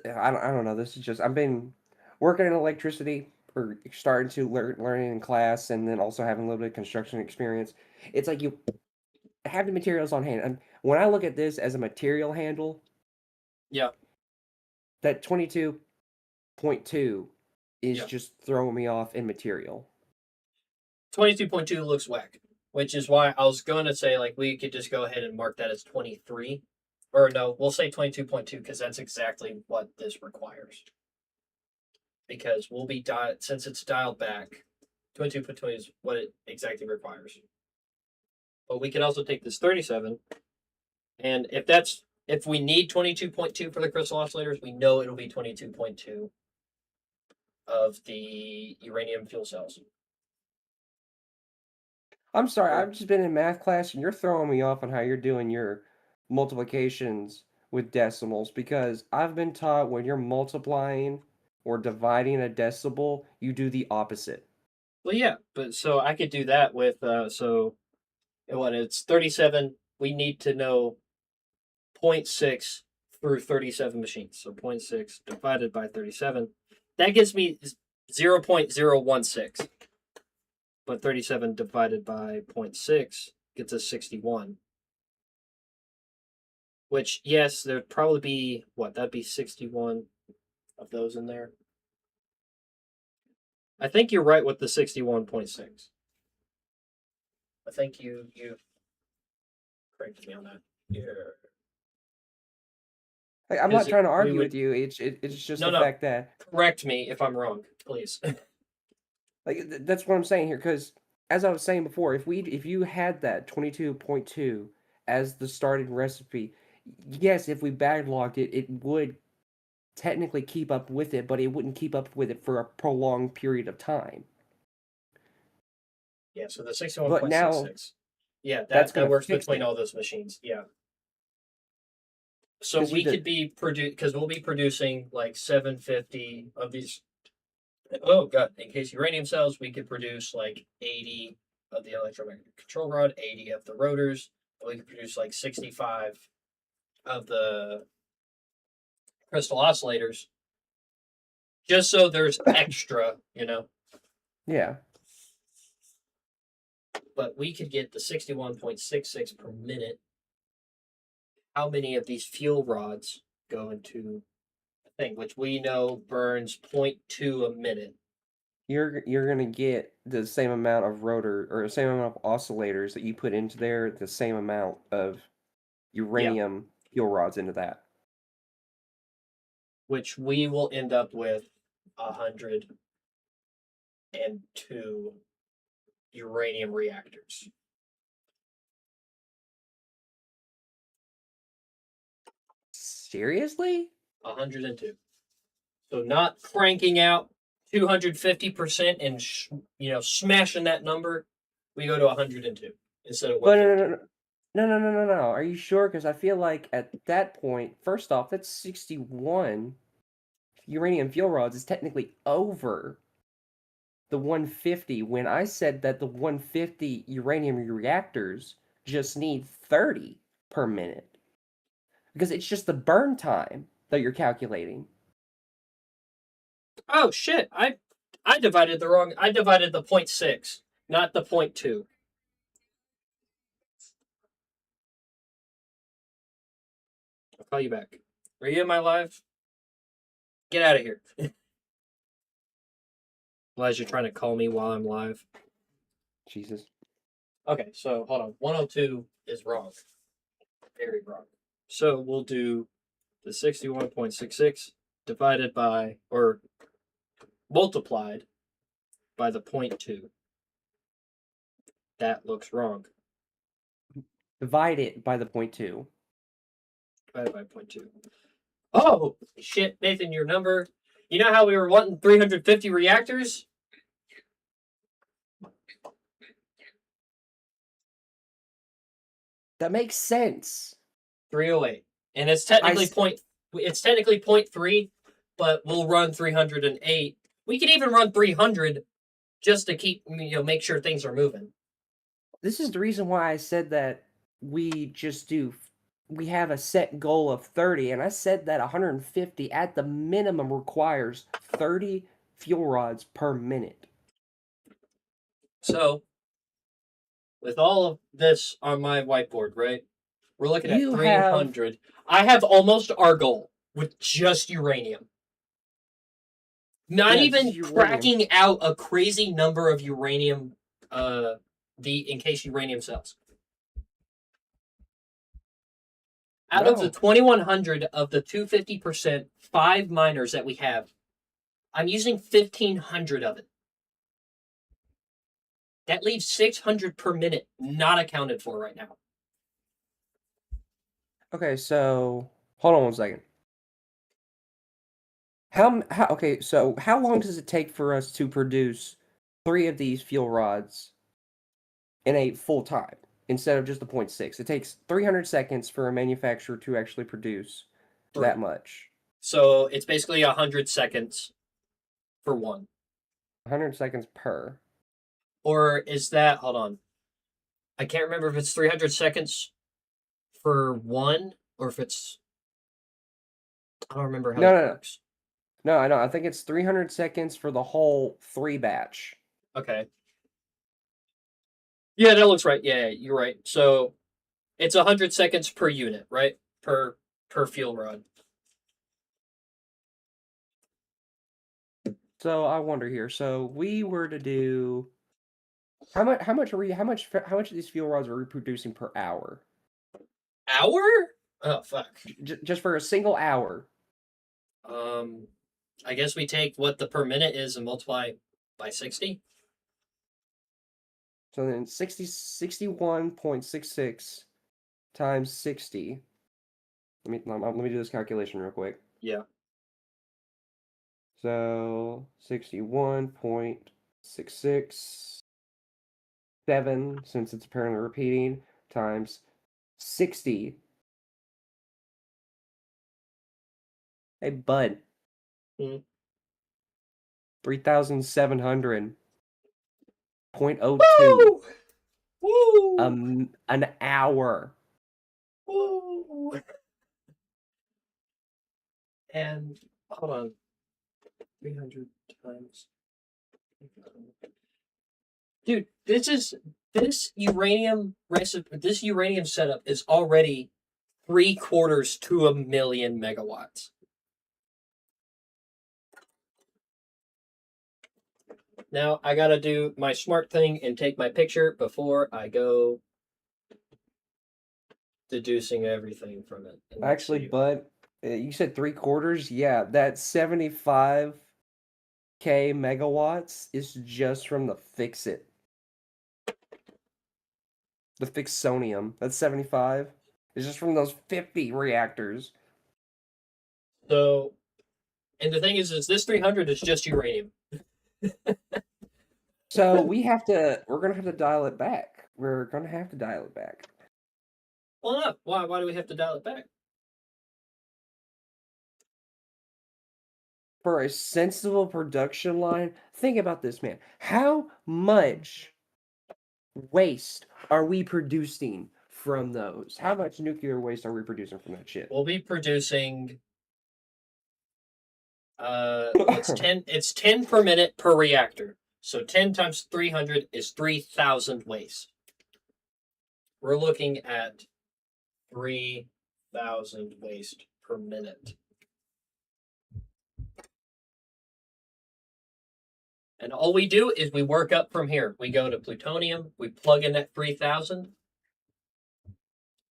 I don't know. This is just I've been working in electricity or starting to learning in class and then also having a little bit of construction experience. It's like you have the materials on hand. And when I look at this as a material handle, Yeah, that 22.2 is yeah. just throwing me off in material. 22.2 looks whack, which is why I was going to say, like, we could just go ahead and mark that as 23. Or no, we'll say 22.2 because that's exactly what this requires. Because we'll be since it's dialed back, 22.2 is what it exactly requires. But we could also take this 37, and if we need 22.2 for the crystal oscillators, we know it'll be 22.2 of the uranium fuel cells. I'm sorry, Or I've just been in math class and you're throwing me off on how you're doing your multiplications with decimals because I've been taught when you're multiplying or dividing a decimal, you do the opposite. well, yeah, but so I could do that with so when it's 37, we need to know zero point 0.6 through 37 machines. So zero point 0.6 divided by 37, that gives me 0.016. But 37 divided by 0.6 gets us 61. Which, yes, there'd probably be, what, that'd be 61 of those in there. I think you're right with the 61.6. I think you corrected me on that. Yeah. Like, I'm not Because trying to we argue with would, you. It's just no, the no, fact that correct me if I'm wrong, please. that's what I'm saying here. Because as I was saying before, if you had that 22.2 as the starting recipe, yes, if we backlogged it, it would technically keep up with it, but it wouldn't keep up with it for a prolonged period of time. Yeah, so the But now 61.66. Yeah, that's that gonna works fix between it all those machines. Yeah. So because you we could did. be because we'll be producing like 750 of these. Oh god! In case uranium cells, we could produce like 80 of the electromagnetic control rod, 80 of the rotors. And we could produce like 65 of the crystal oscillators, just so there's extra, Yeah, But we could get the 61.66 per minute. How many of these fuel rods go into a thing, which we know burns zero point 0.2 a minute? you're gonna get the same amount of rotor or the same amount of oscillators that you put into there, the same amount of Yeah. uranium fuel rods into that. which we will end up with 102 uranium reactors. Seriously? 102. So not cranking out 250% and smashing that number. We go to 102 instead of But 150. no. Are you sure? Because I feel like at that point, first off, that's 61 uranium fuel rods is technically over the 150 when I said that the 150 uranium reactors just need 30 per minute. Because it's just the burn time that you're calculating. Oh shit! I divided the 0.6, not the 0.2. I'll call you back. Are you in my live? Get out of here. Unless you're trying to call me while I'm live. Jesus. Okay, so hold on. 102 is wrong. Very wrong. So we'll do the 61.66 divided by, or multiplied by the 0.2. That looks wrong. Divide it by the 0.2. Divided by 0.2. Oh, shit, Nathan, your number. You know how we were wanting 350 reactors? That makes sense. 308. And it's technically it's technically 0.3, but we'll run 308. We could even run 300 just to keep, make sure things are moving. This is the reason why I said that we have a set goal of 30, and I said that 150 at the minimum requires 30 fuel rods per minute. So, with all of this on my whiteboard, right? We're looking at 300. I have almost our goal with just uranium. Not even cracking out a crazy number of uranium, in case uranium sells. Out of the 2,100 of the 250% 5 miners that we have, I'm using 1,500 of it. That leaves 600 per minute not accounted for right now. Okay, so hold on one second. How long does it take for us to produce 3 of these fuel rods in a full time instead of just the 0.6? It takes 300 seconds for a manufacturer to actually produce that much. So it's basically 100 seconds for one. 100 seconds per. Or is that, hold on. I can't remember if it's 300 seconds for one or if it's, I don't remember how that works. No, I know. I think it's 300 seconds for the whole 3 batch. Okay. Yeah, that looks right. Yeah, you're right. So it's 100 seconds per unit, right? Per fuel rod. So I wonder here. So we were to do how much of these fuel rods are we producing per hour? Hour? Oh fuck. Just for a single hour. I guess we take what the per minute is and multiply by 60. So then 61.66 times 60. Let me do this calculation real quick. Yeah. So 61.667, since it's apparently repeating, times 60. Hey, bud. 3,700. 0.02. Woo! An hour. Woo! And hold on. 300 times. Dude, this uranium setup is already 3/4 to 1,000,000 megawatts. Now I gotta do my smart thing and take my picture before I go deducing everything from it. Actually, bud, You said 3/4? Yeah, that 75K megawatts is just from the Fixit. The Fixonium. That's 75. It's just from those 50 reactors. So, and the thing is this 300 is just uranium. So we're gonna have to dial it back. We're gonna have to dial it back. Well, no. Why do we have to dial it back? For a sensible production line, think about this, man. How much waste are we producing from those? How much nuclear waste are we producing from that shit? We'll be producing it's 10 per minute per reactor. So 10 times 300 is 3,000 waste. We're looking at 3,000 waste per minute. And all we do is we work up from here. We go to plutonium, we plug in that 3,000,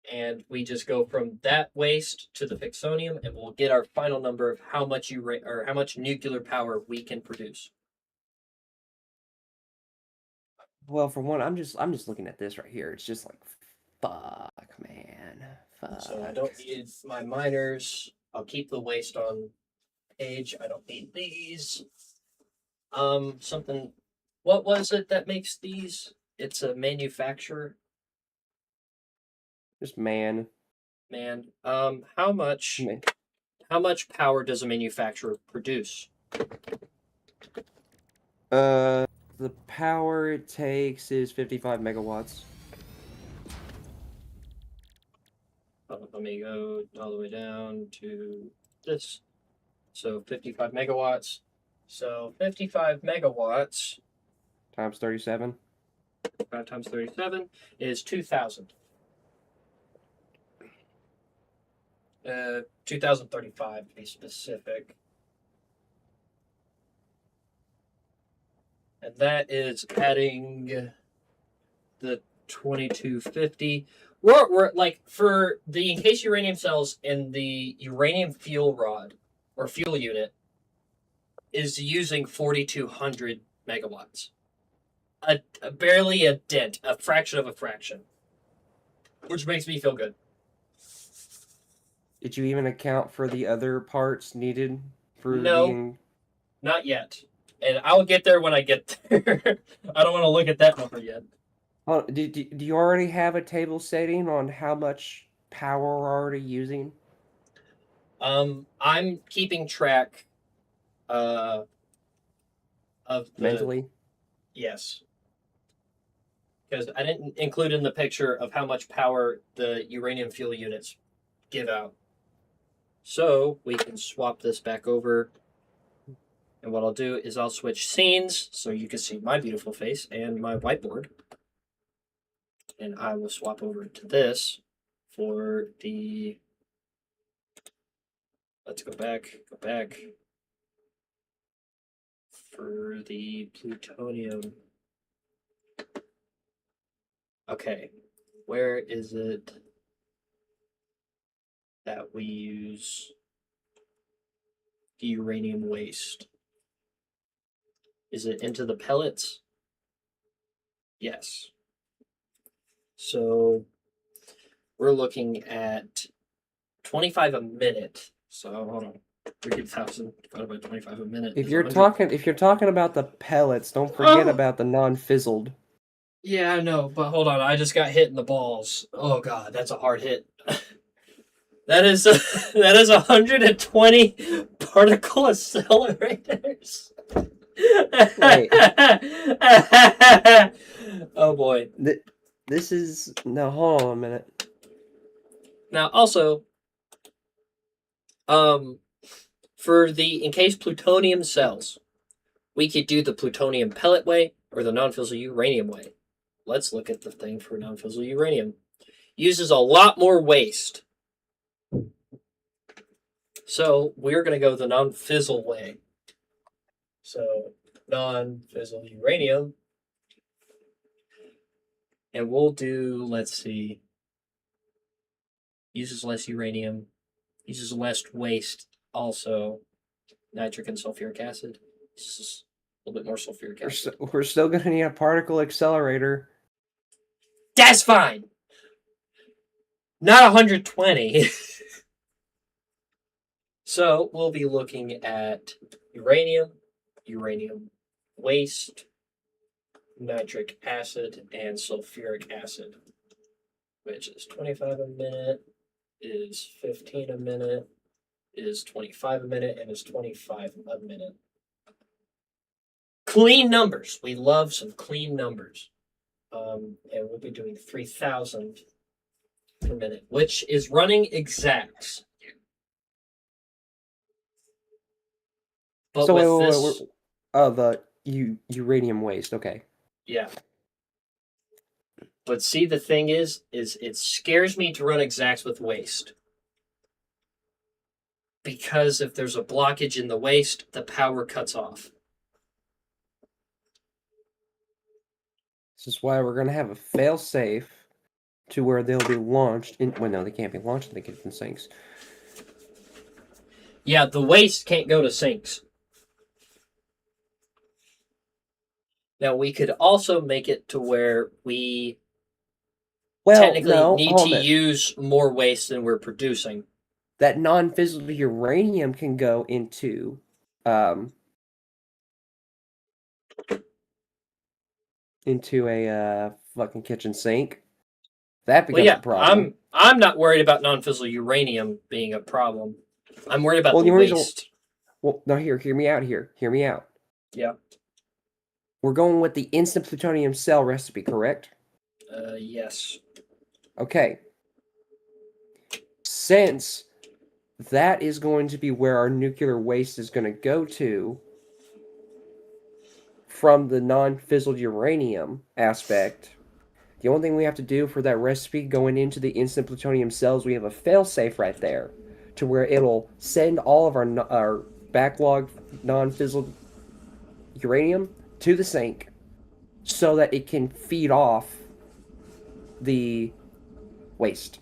and we just go from that waste to the fixonium, and we'll get our final number of how much how much nuclear power we can produce. Well, for one, I'm just looking at this right here. It's just like, fuck, man, fuck. So I don't need my miners. I'll keep the waste on page. I don't need these. Something. What was it that makes these? It's a manufacturer. Just man. How much? Man. How much power does a manufacturer produce? The power it takes is 55 megawatts. Let me go all the way down to this. So 55 megawatts. So 55 megawatts Times 37. 5 times 37 is 2,000. 2,035 to be specific. And that is adding the 2250. We're like for the encased uranium cells and the uranium fuel rod or fuel unit is using 4,200 megawatts. Barely a dent, a fraction of a fraction, which makes me feel good. Did you even account for the other parts needed for No. being... Not yet. And I'll get there when I get there. I don't want to look at that number yet. Oh, do you already have a table setting on how much power we're already using? I'm keeping track of the Mentally? Yes. Because I didn't include in the picture of how much power the uranium fuel units give out. So we can swap this back over. And what I'll do is I'll switch scenes so you can see my beautiful face and my whiteboard. And I will swap over to this for the... Let's go back. For the plutonium. Okay, where is it that we use the uranium waste? Is it into the pellets? Yes. So we're looking at 25 a minute. So hold on. 3,000 divided by 25 a minute. If you're talking about the pellets, don't forget about the non-fizzled. Yeah, I know, but hold on. I just got hit in the balls. Oh god, that's a hard hit. That is 120 particle accelerators. Wait. Oh boy. This is no. Hold on a minute. Now, also, for the encased plutonium cells, we could do the plutonium pellet way or the non-fissile uranium way. Let's look at the thing for non-fissile uranium. Uses a lot more waste. So we're going to go the non-fissile way. So non-fissile uranium. And we'll do, let's see, uses less uranium. Uses less waste. Also, nitric and sulfuric acid. Uses a little bit more sulfuric acid. We're still going to need a particle accelerator. That's fine. Not 120. So we'll be looking at uranium, uranium waste, nitric acid, and sulfuric acid, which is 25 a minute, is 15 a minute, is 25 a minute, and is 25 a minute. Clean numbers. We love some clean numbers. And we'll be doing 3,000 per minute, which is running exacts. But So with wait, the uranium waste. Okay. yeah. But see, the thing is it scares me to run exacts with waste. Because if there's a blockage in the waste, the power cuts off. This is why we're going to have a fail-safe to where they'll be launched in... Well, no, they can't be launched in the kitchen sinks. Yeah, the waste can't go to sinks. Now, we could also make it to where we technically need to use more waste than we're producing. That non-fissile uranium can go into a fucking kitchen sink. That becomes a problem. I'm not worried about non-fissile uranium being a problem. I'm worried about the waste. Well, no, hear me out here. Hear me out. Yeah. We're going with the instant plutonium cell recipe, correct? Yes. Okay. Since that is going to be where our nuclear waste is going to go to from the non-fizzled uranium aspect, the only thing we have to do for that recipe going into the instant plutonium cells, we have a fail-safe right there to where it'll send all of our backlogged non-fizzled uranium to the sink so that it can feed off the waste.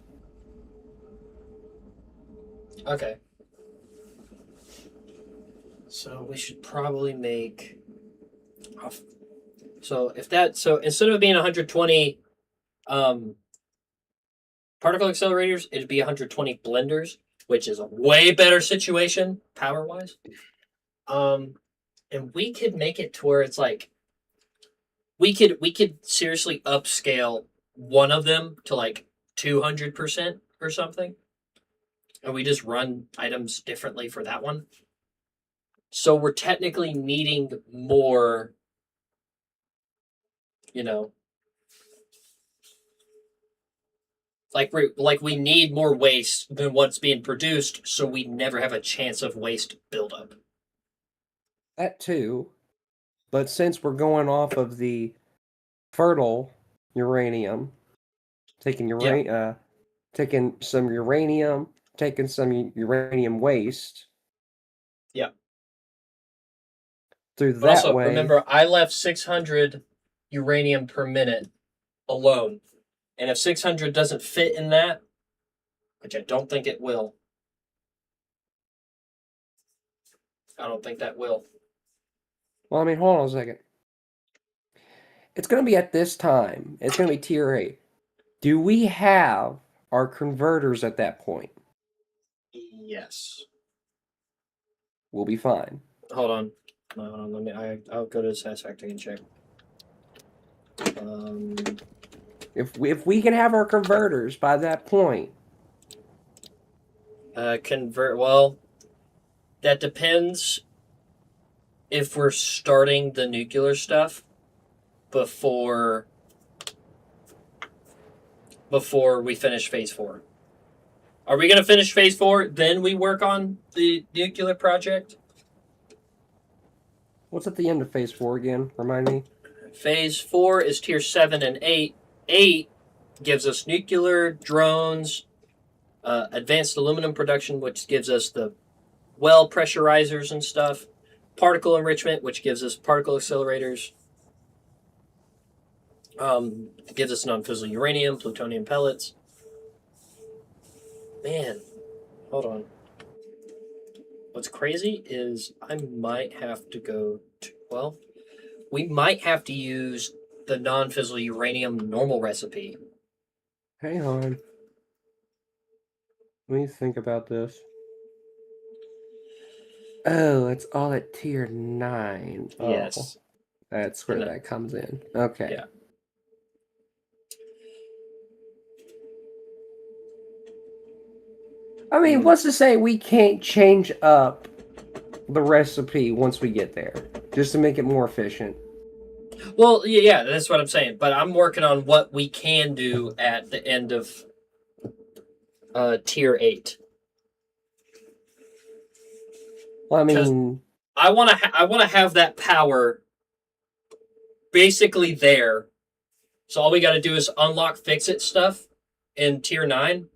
Okay. So we should probably make... So instead of being 120 particle accelerators, it'd be 120 blenders, which is a way better situation power-wise. And we could make it to where it's like we could seriously upscale one of them to like 200% or something. And we just run items differently for that one. So we're technically needing more, like we need more waste than what's being produced, so we never have a chance of waste buildup. That too. But since we're going off of the fertile uranium, taking some uranium, taking some uranium waste. Yeah. Through that also, way. Remember, I left 600 uranium per minute alone. And if 600 doesn't fit in that, which I don't think it will. I don't think that will. Well, I mean, hold on a second. It's going to be at this time. It's going to be tier 8. Do we have our converters at that point? Yes. We'll be fine. Hold on. I'll go to Satisfactory and check. If we can have our converters by that point. Well, that depends if we're starting the nuclear stuff before we finish phase 4. Are we going to finish phase 4, then we work on the nuclear project? What's at the end of phase 4 again? Remind me. Phase 4 is tier 7 and 8. 8 gives us nuclear, drones, advanced aluminum production, which gives us the well pressurizers and stuff, particle enrichment, which gives us particle accelerators, gives us non-fissile uranium, plutonium pellets. Man, hold on. What's crazy is I might have to go to, well, we might have to use the non-fissile uranium normal recipe. Hang on. Let me think about this. Oh, it's all at tier 9. Oh, Yes. that's where And that comes in. Okay. yeah. I mean, what's to say we can't change up the recipe once we get there, just to make it more efficient? Well, yeah, that's what I'm saying. But I'm working on what we can do at the end of tier 8. Well, I mean, I want to have that power basically there. So all we got to do is unlock fix it stuff in tier 9,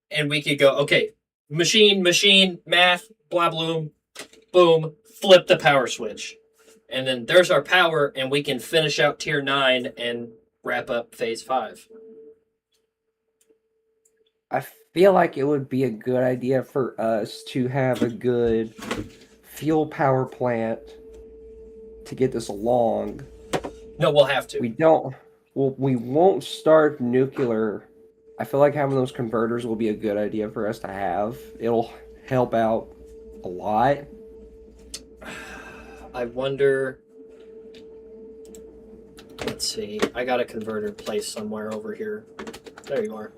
and we could go, okay, machine, math, blah, bloom, boom, flip the power switch. And then there's our power, and we can finish out tier 9 and wrap up phase 5. I feel like it would be a good idea for us to have a good fuel power plant to get this along. No, we'll have to. We won't start nuclear. I feel like having those converters will be a good idea for us to have. It'll help out a lot. I wonder. Let's see. I got a converter placed somewhere over here. There you are.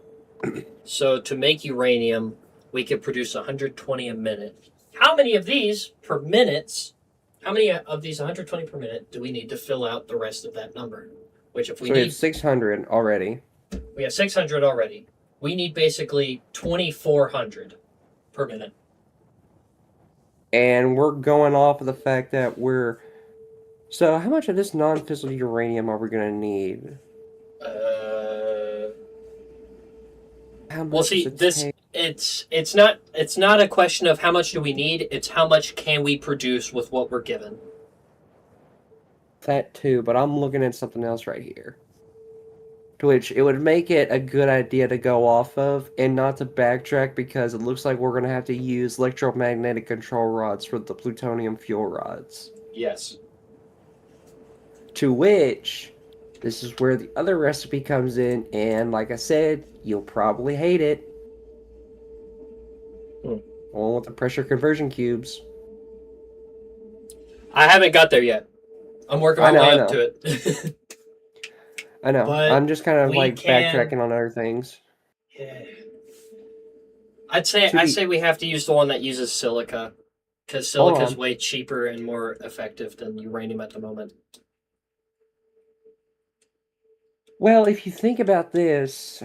So to make uranium, we could produce 120 a minute. How many of these per minute? How many of these 120 per minute do we need to fill out the rest of that number? Which, if we have 600 already. We have 600 already. We need basically 2,400 per minute. And we're going off of the fact that we're... So how much of this non-fissile uranium are we going to need? How much Well, see, does it take? it's not a question of how much do we need. It's how much can we produce with what we're given. That too, but I'm looking at something else right here. To which it would make it a good idea to go off of and not to backtrack, because it looks like we're going to have to use electromagnetic control rods for the plutonium fuel rods. Yes. To which, this is where the other recipe comes in, and like I said, you'll probably hate it. Along with the pressure conversion cubes. I haven't got there yet. I'm working my way up to it. I know. But I'm just kind of like backtracking on other things. Yeah. I'd say we have to use the one that uses silica, because silica is way cheaper and more effective than uranium at the moment. Well, if you think about this,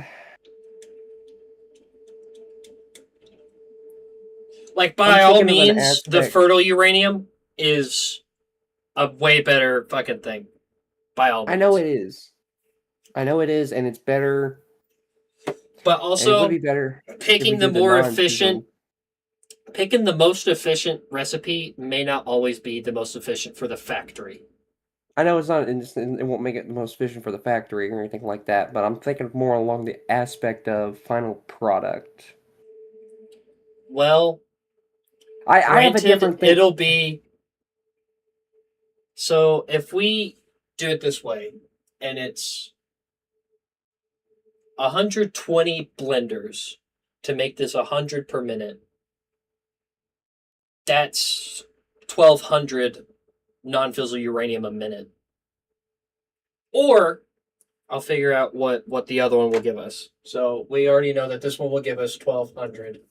like, by all means, the fertile uranium is a way better fucking thing. By all means. I know it is. I know it is, and it's better. But also, it would be better picking the more efficient, picking the most efficient recipe may not always be the most efficient for the factory. I know it's not. It won't make it the most efficient for the factory or anything like that. But I'm thinking more along the aspect of final product. Well, I have a different thing. It'll be. So if we do it this way, and it's 120 blenders to make this 100 per minute, that's 1,200 non-fissile uranium a minute. Or I'll figure out what the other one will give us. So we already know that this one will give us 1,200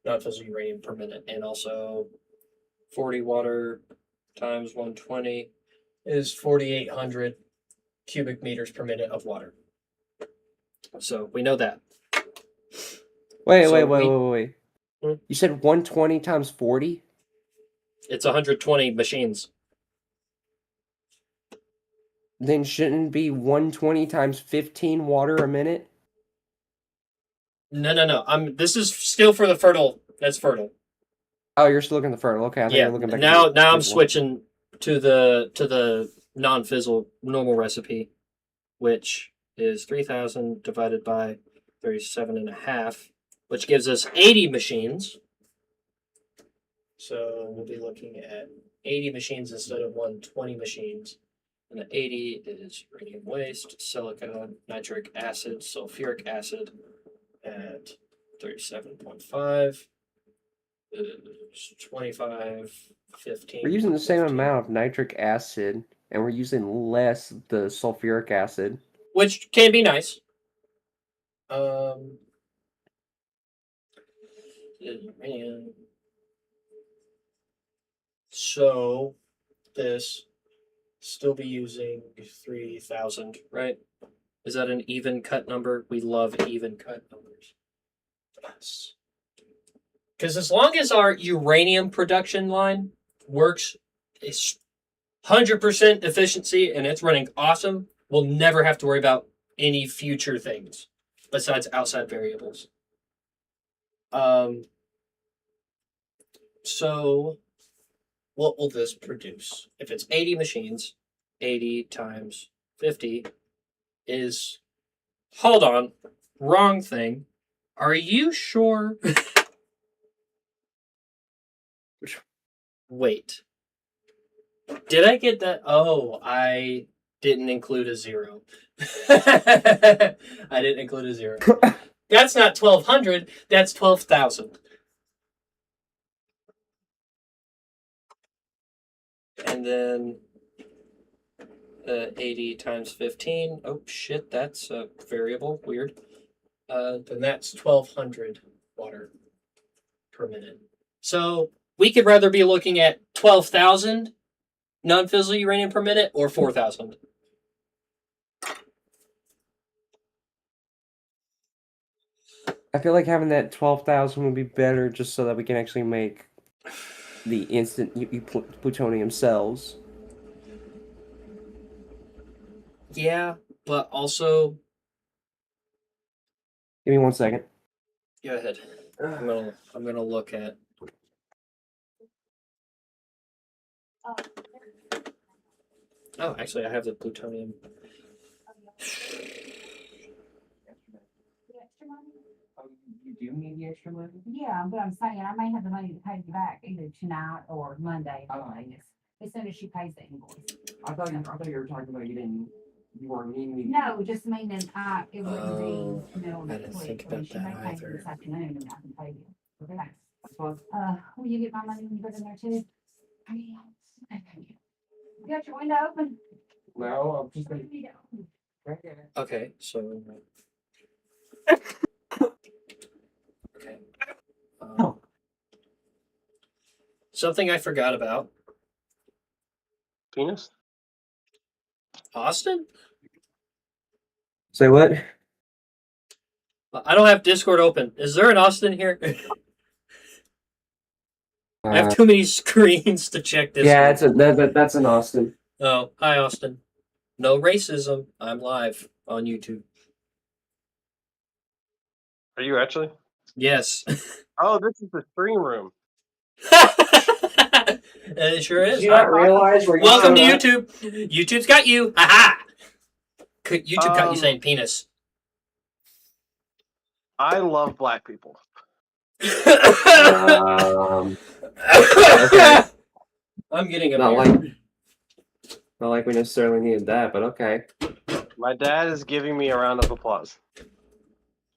non-fissile uranium per minute, and also 40 water times 120 is 4,800 cubic meters per minute of water. So we know that. Wait. You said 120 times 40? It's 120 machines. Then shouldn't it be 120 times 15 water a minute? No. This is still for the fertile. That's fertile. Oh, you're still looking at the fertile. Okay, I think you're looking back. Now I'm switching to the non-fissile normal recipe, which is 3,000 divided by 37.5 which gives us 80 machines. So we'll be looking at 80 machines instead of 120 machines. And the 80 is uranium waste, silica, nitric acid, sulfuric acid at 37.5. 25, 15. We're using the same 15. amount of nitric acid, and we're using less the sulfuric acid. Which can be nice. Man. So this still be using 3,000, right? Is that an even cut number? We love even cut numbers. Yes. Because as long as our uranium production line works, it's 100% efficiency and it's running awesome, we'll never have to worry about any future things besides outside variables. So what will this produce? If it's 80 machines, 80 times 50 is... Hold on. Wrong thing. Are you sure? Wait. Did I get that? Oh, I didn't include a zero. I didn't include a zero. That's not 1,200. That's 12,000. And then 80 times 15. Oh, shit. That's a variable. Weird. Then that's 1,200 water per minute. So we could rather be looking at 12,000 non-fissile uranium per minute or 4,000. I feel like having that 12,000 would be better, just so that we can actually make the instant plutonium cells. Yeah, but also... Give me 1 second. Go ahead. I'm gonna look at... Oh, actually, I have the plutonium. You do need the extra money? Yeah, but I'm saying I may have the money to pay you back either tonight or Monday. As soon as she pays the invoice. I thought you were talking about you weren't needing me. No, just meaning it wouldn't Oh, be middle I of didn't the think week. about She may that pay me either. this afternoon and I can pay you. Okay. That's fine. Will you get my money when you put it in there too? You got your window open? No, I'm just What gonna. do you need to open? Okay, so... Okay. Something I forgot about. Penis? Austin? Say what? I don't have Discord open. Is there an Austin here? I have too many screens to check Discord. Yeah, that's an Austin. Oh, hi, Austin. No racism. I'm live on YouTube. Are you actually? Yes. Oh, this is the stream room. It sure is. Did you not realize where you Welcome to showed up? YouTube. YouTube's got you. Ha YouTube got you saying penis. I love black people. Okay. I'm getting a Not beer. Not like we necessarily needed that, but okay. My dad is giving me a round of applause.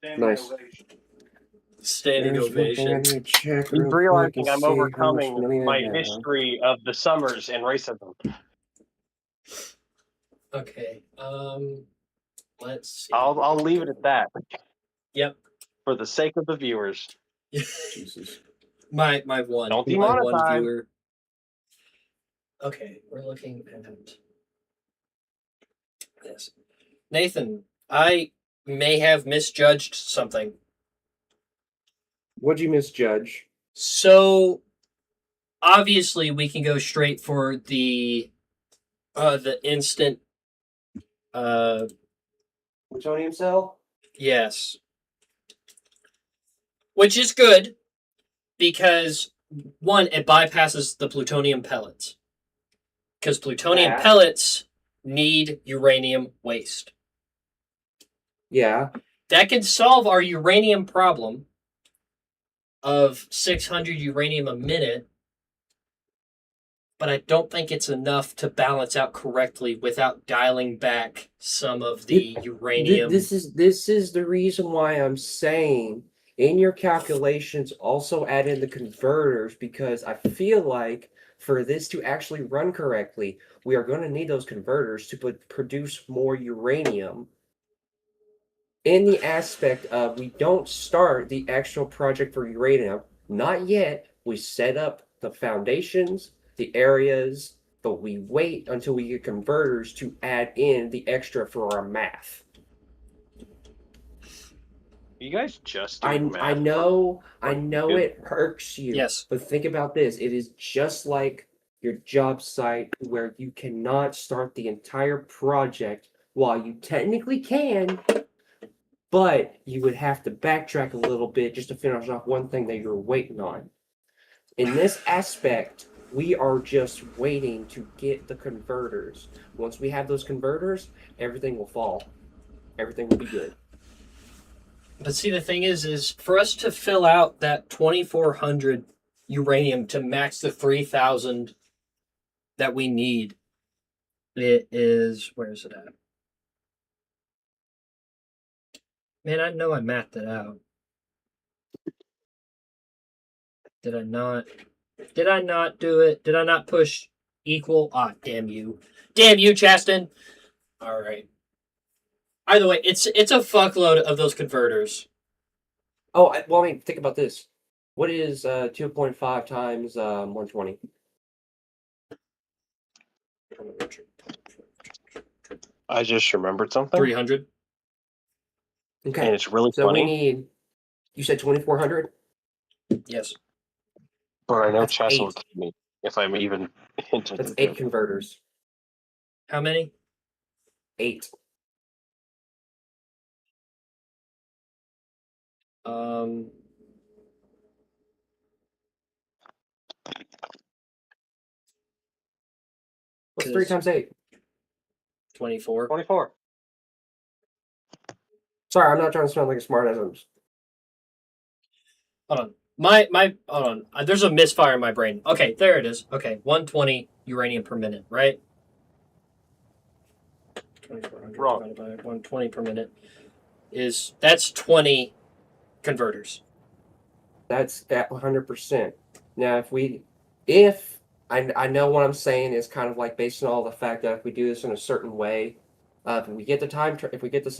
Nice. Standing There's one thing I ovation. need to check He's real quick realizing and I'm see how much overcoming money I my have. history of the summers and racism. Okay. Let's see. I'll leave it at that. Yep. For the sake of the viewers. Jesus. My one. Don't My one demonetize. viewer. Okay, we're looking at this. Nathan, I may have misjudged something. What'd you misjudge? So obviously we can go straight for the instant Plutonium cell? yes. Which is good because one, it bypasses the plutonium pellets. Because plutonium Yeah. pellets need uranium waste. Yeah. That can solve our uranium problem of 600 uranium a minute, but I don't think it's enough to balance out correctly without dialing back some of the uranium. This is the reason why I'm saying in your calculations also add in the converters, because I feel like for this to actually run correctly, we are going to need those converters to produce more uranium. In the aspect of we don't start the actual project for uranium, not yet. We set up the foundations, the areas, but we wait until we get converters to add in the extra for our math. You guys just I doing math. I know I Like, know good. it hurts you. Yes. But think about this. It is just like your job site where you cannot start the entire project while you technically can, but you would have to backtrack a little bit just to finish off one thing that you're waiting on. In this aspect, we are just waiting to get the converters. Once we have those converters, everything will fall. Everything will be good. But see, the thing is for us to fill out that 2400 uranium to max the 3000 that we need, it is, where is it at? Man, I know I mapped it out. Did I not? Did I not do it? Did I not push equal? Ah, damn you. Damn you, Chaston. All right. Either way, it's a fuckload of those converters. Oh, well, I mean, think about this. What is 2.5 times 120? I just remembered something, 300. Okay. and it's really So we funny. need, you said 2,400? Yes. But I know That's Chess will 8. kill me if I'm even hinting That's at 8 him. converters. How many? 8. Um, What's 3 times 8? 24. 24. Sorry, I'm not trying to sound like a smart ass. Hold on. My hold on. There's a misfire in my brain. Okay, there it is. Okay, 120 uranium per minute, right? 2400 Wrong. divided by 120 per minute that's 20 converters. That's at 100%. Now, if I know what I'm saying is kind of like based on all the fact that if we do this in a certain way, if we get if we get the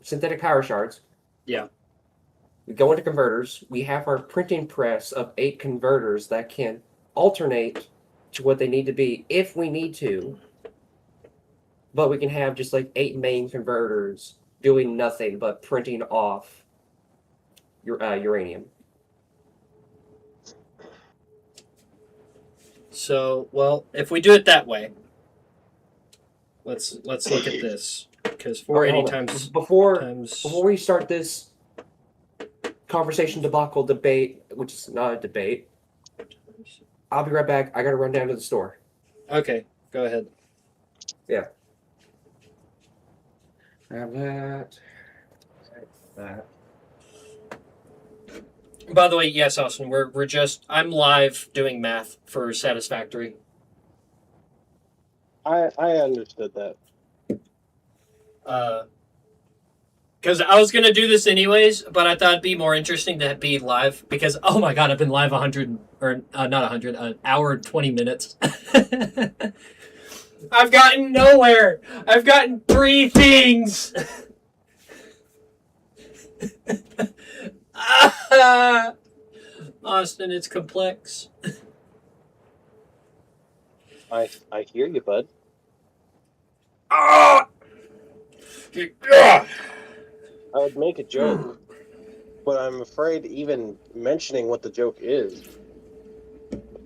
synthetic power shards, Yeah. we go into converters. We have our printing press of 8 converters that can alternate to what they need to be if we need to. But we can have just like 8 main converters doing nothing but printing off uranium. So, well, if we do it that way, let's look at this, because 480 hold on. times Before we start this conversation debacle debate, which is not a debate, I'll be right back. I gotta run down to the store. Okay, go ahead. Yeah. Grab that. That. By the way, yes, Austin, we're just I'm live doing math for Satisfactory. I understood that. Because I was gonna do this anyways, but I thought it'd be more interesting to be live because oh my god, I've been live 100 or not 100, an hour and 20 minutes. I've gotten nowhere. I've gotten 3 things. Austin, it's complex. I hear you, bud. Ah! I would make a joke, but I'm afraid even mentioning what the joke is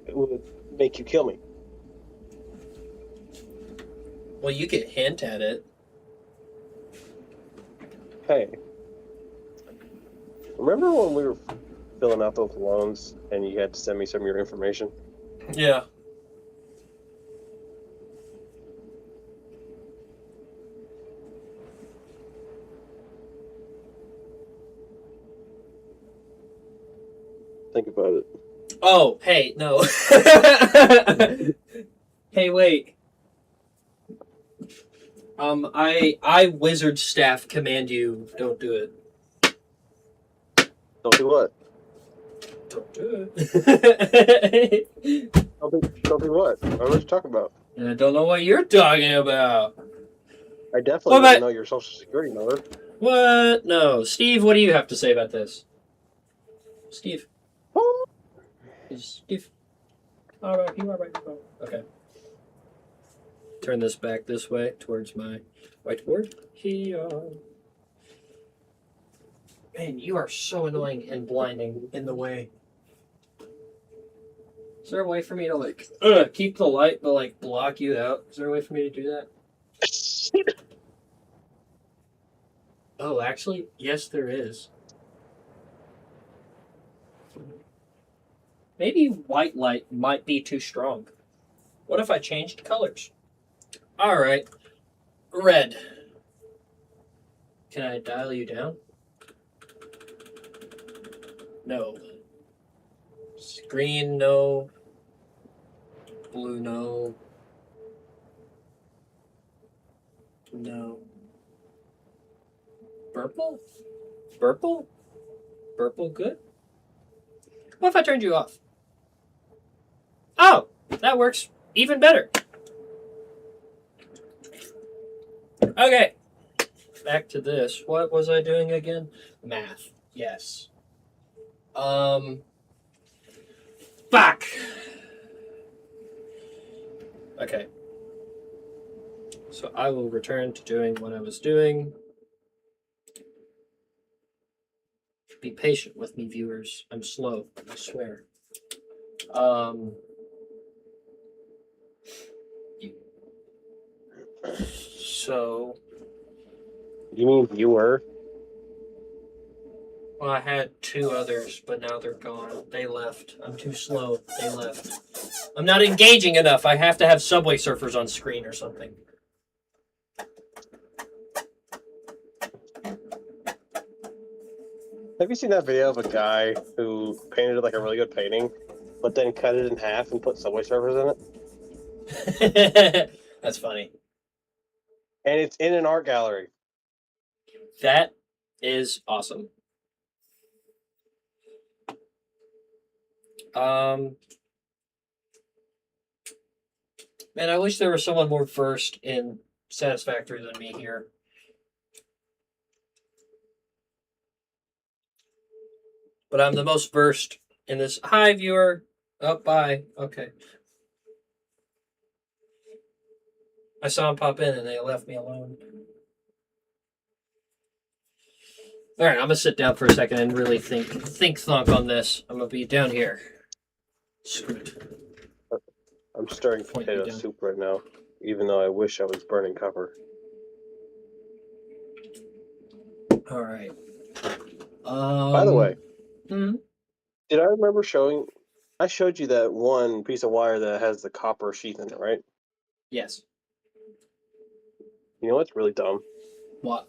it would make you kill me. Well, you could hint at it. Hey, remember when we were filling out those loans and you had to send me some of your information? Yeah. think about it. Oh, hey, no. Hey, wait. I wizard staff command you. Don't do it. Don't do what? Don't do it. Don't do what? I don't know what you're talking about. And I don't know what you're talking about. I definitely What want to about know your social security number. what? No, Steve. What do you have to say about this? Steve. Steve. All right. You are right. Okay. Turn this back this way towards my whiteboard. Here. Man, you are so annoying and blinding in the way. Is there a way for me to like keep the light but like block you out? Is there a way for me to do that? Oh, actually, yes, there is. Maybe white light might be too strong. What if I changed colors? All right, red. Can I dial you down? No. Green, no. Blue, no. No. Purple? Purple? Purple, good. What if I turned you off? Oh, that works even better. Okay. Back to this. What was I doing again? Math. Yes. Fuck. Okay. So I will return to doing what I was doing. Be patient with me, viewers. I'm slow, I swear. So, You mean viewer? well, I had two others, but now they're gone. They left. I'm too slow. They left. I'm not engaging enough. I have to have Subway Surfers on screen or something. Have you seen that video of a guy who painted like a really good painting, but then cut it in half and put Subway Surfers in it? That's funny. And it's in an art gallery. That is awesome. Man, I wish there was someone more versed in Satisfactory than me here. But I'm the most versed in this. Hi, viewer. Oh, bye. Okay. I saw them pop in and they left me alone. All right, I'm gonna sit down for a second and really think thunk on this. I'm gonna be down here. Scoot. I'm stirring Point me potato down. soup right now, even though I wish I was burning copper. All right. By the way, hmm? did I remember showing? I showed you that one piece of wire that has the copper sheath in it, right? Yes. You know what's really dumb? What?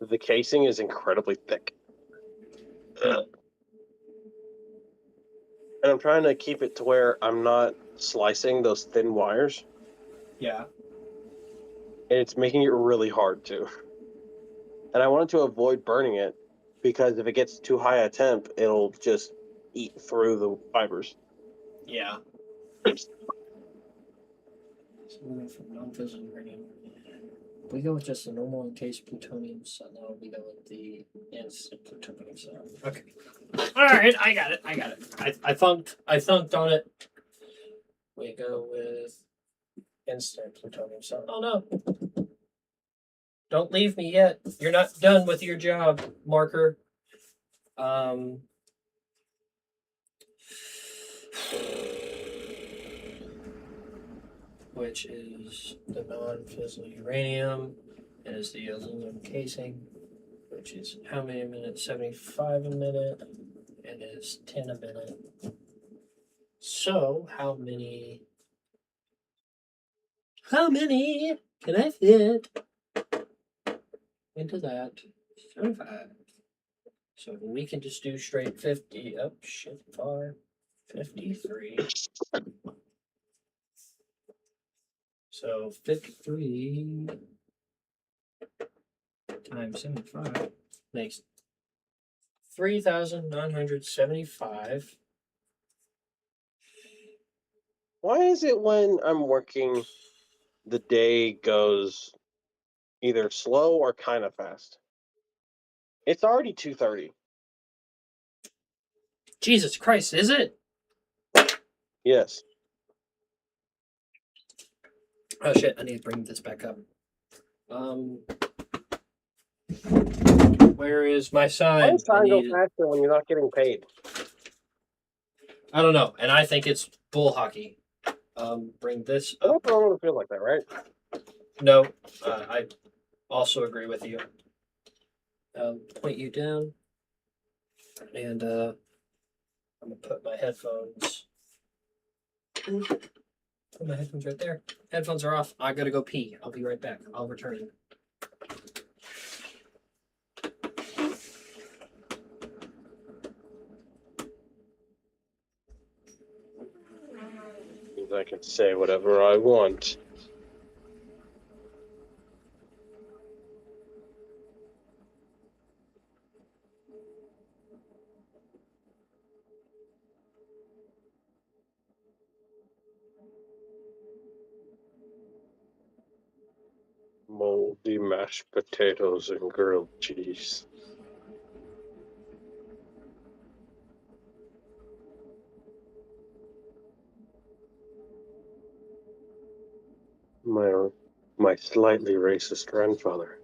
The casing is incredibly thick. And I'm trying to keep it to where I'm not slicing those thin wires, Yeah. and it's making it really hard to. And I wanted to avoid burning it, because if it gets too high a temp, it'll just eat through the fibers. Yeah. So we're going from non-fission uranium. We go with just the normal encased plutonium cell. No, we go with the instant plutonium cell. Okay. All right, I got it. I thunked on it. We go with instant plutonium cell. Oh no! Don't leave me yet. You're not done with your job, marker. Which is the non-fissile uranium, and is the aluminum casing, which is how many minutes? 75 a minute, and is 10 a minute. So how many can I fit into that? 75. So we can just do straight 50. Oh, shit, far. 53. So 53 times 75 makes 3,975. Why is it when I'm working, the day goes either slow or kind of fast? It's already 2:30. Jesus Christ, is it? Yes. Oh shit, I need to bring this back up. Where is my Why sign? does I time go need. faster when you're not getting paid? I don't know, and I think it's bull hockey. Bring this I up. don't want to feel like that, right? No, I also agree with you. Point you down, and I'm gonna put my headphones. Put my headphones right there. Headphones are off. I gotta go pee. I'll be right back. I'll return. Means I can say whatever I want. Moldy mashed potatoes and grilled cheese. My slightly racist grandfather.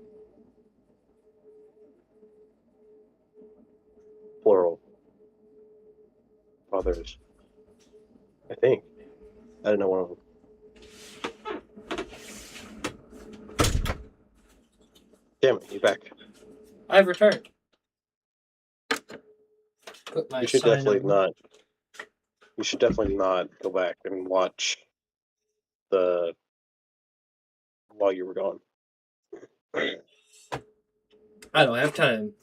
Plural. Fathers. I think. I don't know one of them. Damn it, you back. I've returned. Put my You should sign definitely up. not. You should definitely not go back and watch the while you were gone. I don't have time.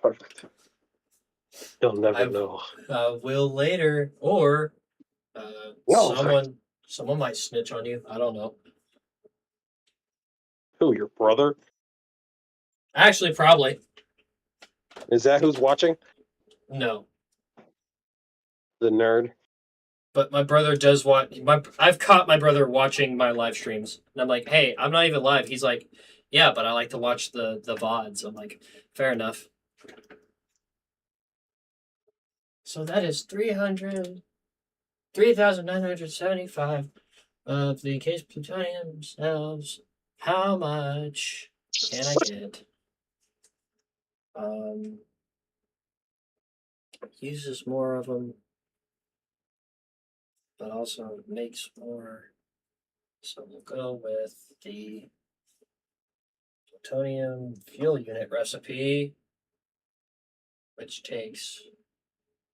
Perfect. You'll never I know. will later, or No. someone might snitch on you. I don't know. Who, your brother? Actually, probably Is that who's watching? no. The nerd? But my brother does watch. I've caught my brother watching my live streams, and I'm like, "Hey, I'm not even live." He's like, "Yeah, but I like to watch the VODs." I'm like, "Fair enough." So that is 3,975 of the encased plutonium cells. How much can I get? Uses more of them, but also makes more. So we'll go with the plutonium fuel unit recipe, which takes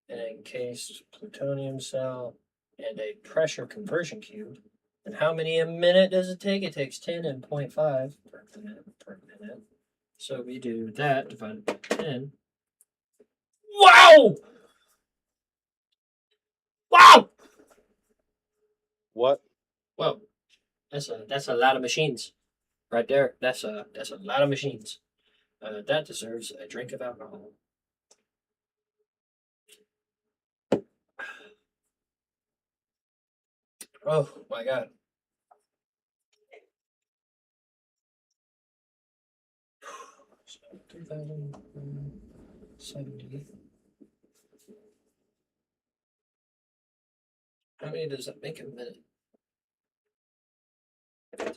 an encased plutonium cell and a pressure conversion cube. And how many a minute does it take? It takes 10 and 0.5 per minute. So we do that divided by 10. Wow! Wow! What? Whoa. That's a lot of machines. Right there. That's a lot of machines. That deserves a drink of alcohol. Oh my god. So 3,070. How many does that make a minute?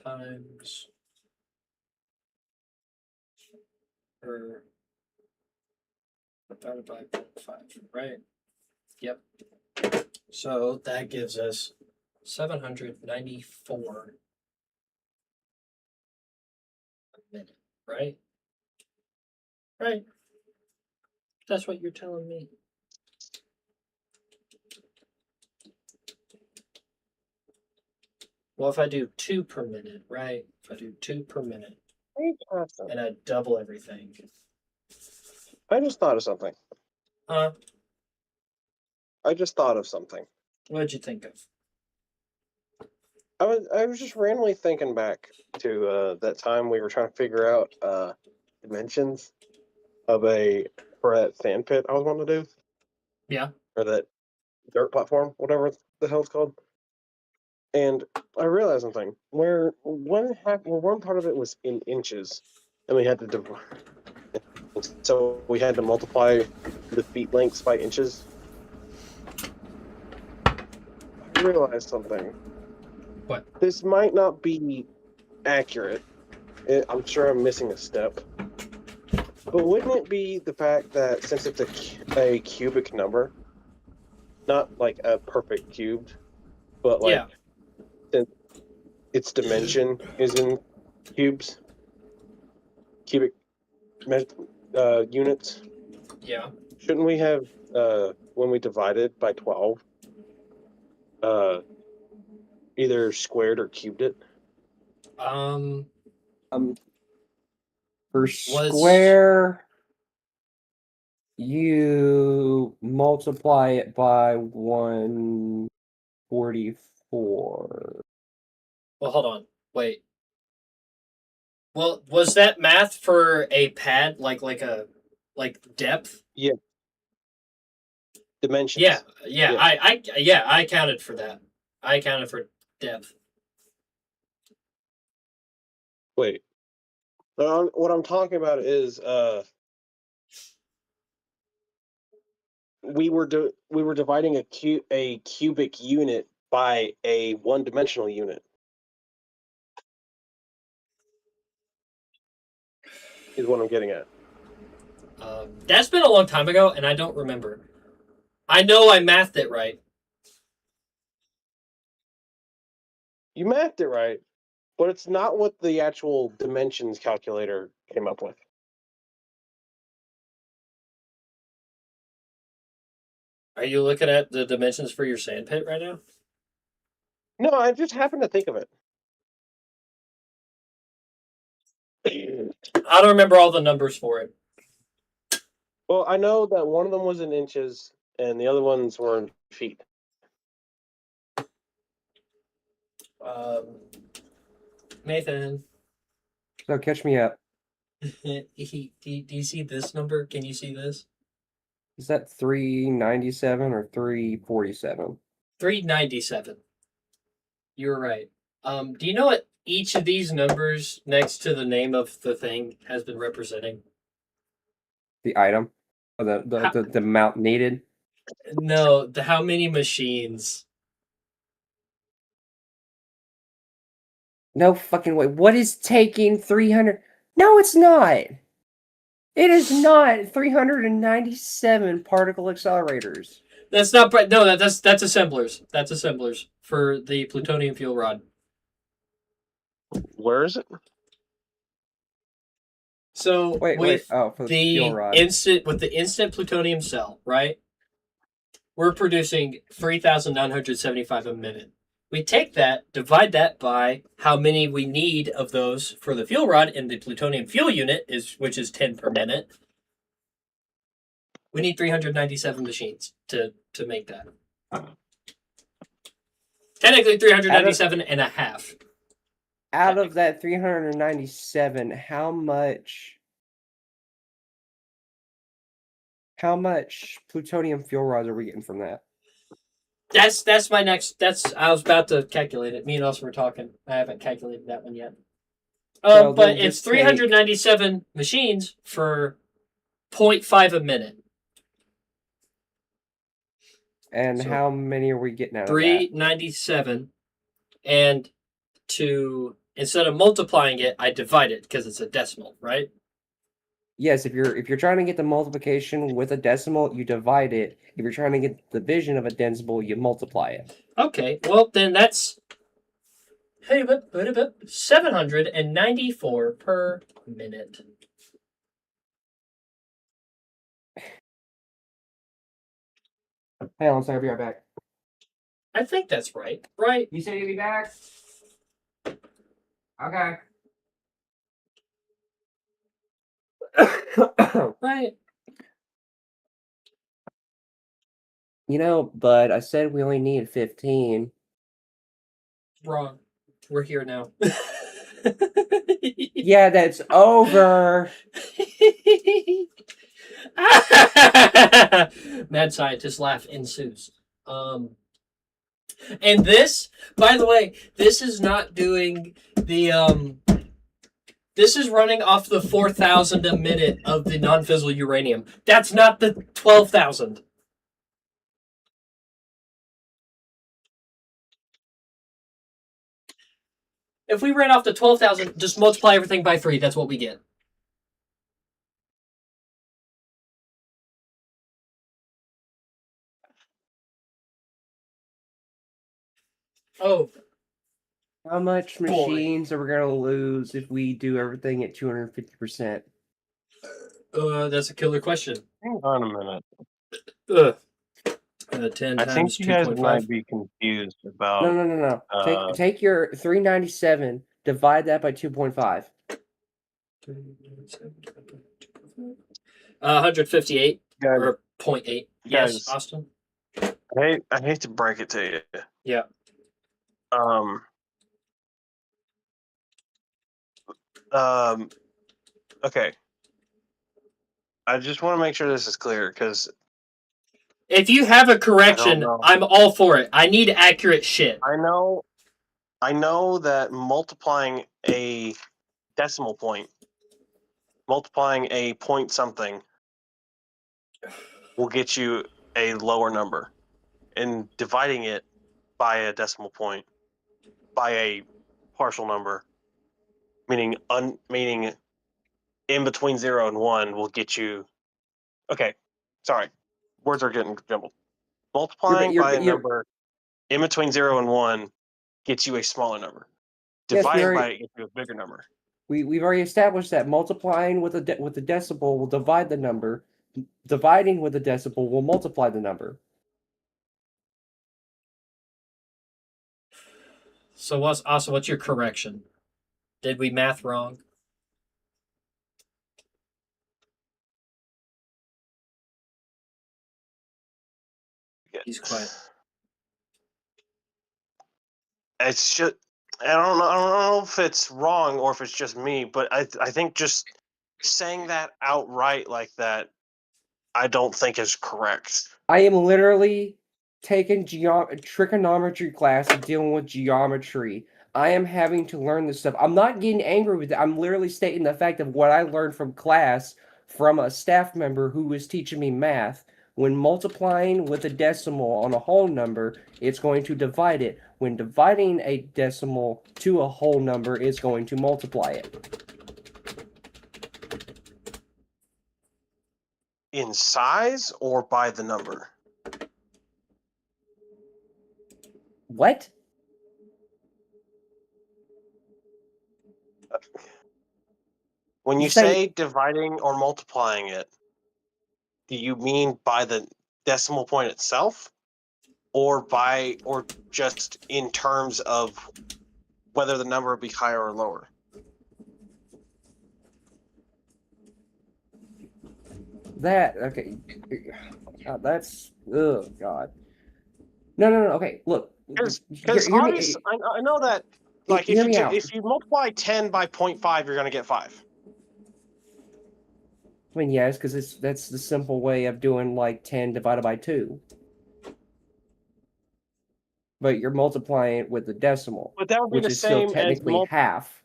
Times per divided by 0.5, right? Yep. So that gives us 794 a minute, right? Right. That's what you're telling me. Well, if I do 2 per minute, right? If I do 2 per minute, and I double everything. I just thought of something. Huh? I just thought of something. What'd you think of? I was just randomly thinking back to that time we were trying to figure out dimensions of for that sand pit I was wanting to do, Yeah. or that dirt platform, whatever the hell it's called. And I realized something where one part of it was in inches, and we had to divide. So we had to multiply the feet lengths by inches. I realized something. What? This might not be accurate. I'm sure I'm missing a step. But wouldn't it be the fact that since it's a cubic number, not like a perfect cubed, but like Yeah. since its dimension is in cubes, cubic units, Yeah. shouldn't we have when we divided by 12 either squared or cubed it? For square, you multiply it by 144. Well, hold on. Wait. Well, was that math for a pad like depth? Yeah. Dimensions. Yeah. Yeah. I accounted for that. I accounted for depth. Wait. What I'm talking about is we were dividing a cubic unit by a one-dimensional unit. Is what I'm getting at. That's been a long time ago, and I don't remember. I know I mathed it right. You mathed it right, but it's not what the actual dimensions calculator came up with. Are you looking at the dimensions for your sand pit right now? No, I just happened to think of it. I don't remember all the numbers for it. Well, I know that one of them was in inches and the other ones were in feet. Nathan, So catch me up. do you see this number? Can you see this? Is that 397 or 347? 397. You were right. Do you know what each of these numbers next to the name of the thing has been representing? The item? Or the amount needed? No, how many machines? No fucking way. What is taking 300? No, it's not. It is not 397 particle accelerators. That's not no. That's assemblers. That's assemblers for the plutonium fuel rod. Where is it? So Wait. Oh, for the fuel rod. with the instant plutonium cell, right? We're producing 3,975 a minute. We take that, divide that by how many we need of those for the fuel rod in the plutonium fuel unit, which is 10 per minute. We need 397 machines to make that. Technically 397 and a half. Out of that 397, how much plutonium fuel rods are we getting from that? That's my next. I was about to calculate it. Me and Austin were talking. I haven't calculated that one yet. But it's 397 machines for 0.5 a minute. And so how many are we getting out of that? 397, and instead of multiplying it, I divide it because it's a decimal, right? Yes, if you're trying to get the multiplication with a decimal, you divide it. If you're trying to get the division of a decimal, you multiply it. Okay, well then that's 794 per minute. Hang on, so I'll be right back. I think that's right. Right? You said you'd be back? Okay. Right. But I said we only need 15. Wrong. We're here now. Yeah, that's over. Mad scientist laugh ensues. And this, by the way, this is not doing the this is running off the 4,000 a minute of the non-fissile uranium. That's not the 12,000. If we ran off the 12,000, just multiply everything by 3. That's what we get. Oh, How much Boy. machines are we going to lose if we do everything at 250%? That's a killer question. Hang on a minute. 10 I think times you guys 2.5. might be confused about. No. Take your 397, divide that by 2.5. 158 Guys, or 0.8. Yes, Guys. Austin. I hate to break it to you. Yeah. Okay. I just want to make sure this is clear because If you have a correction, know. I'm all for it. I need accurate shit. I know that multiplying a decimal point, multiplying a point something, will get you a lower number, and dividing it by a decimal point, by a partial number, meaning in between 0 and 1, will get you. Okay, sorry, words are getting jumbled. Multiplying by a number in between 0 and 1 gets you a smaller number. Dividing by it gets you a bigger number. We've already established that multiplying with a decimal will divide the number. Dividing with a decimal will multiply the number. So what's your correction? Did we math wrong? He's quiet. It's just I don't know if it's wrong or if it's just me, but I think just saying that outright like that, I don't think is correct. I am literally taking trigonometry class and dealing with geometry. I am having to learn this stuff. I'm not getting angry with it. I'm literally stating the fact of what I learned from class from a staff member who was teaching me math. When multiplying with a decimal on a whole number, it's going to divide it. When dividing a decimal to a whole number, it's going to multiply it. In size or by the number? What? When you You're saying- say dividing or multiplying it, do you mean by the decimal point itself, or just in terms of whether the number would be higher or lower? Okay. That's God. No. Okay, look. Because Hear me- obviously, I know that, like, hear me out. if you multiply 10 by 0.5, you're going to get 5. I mean, yes, because that's the simple way of doing like 10 divided by 2. But you're multiplying it with the decimal, But that would be which the is still same as technically half.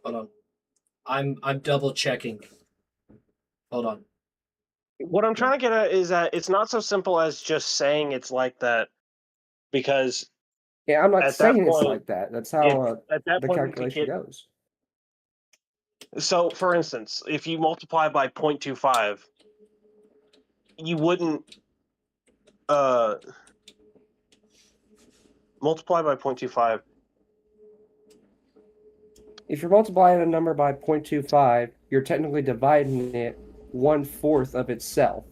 Hold on. I'm double checking. Hold on. What I'm trying to get at is that it's not so simple as just saying it's like that, because Yeah, I'm not at saying that it's point, like that. That's how at that the point we could calculation get. goes. So, for instance, if you multiply by 0.25, you wouldn't multiply by 0.25. If you're multiplying a number by 0.25, you're technically dividing it 1/4 of itself.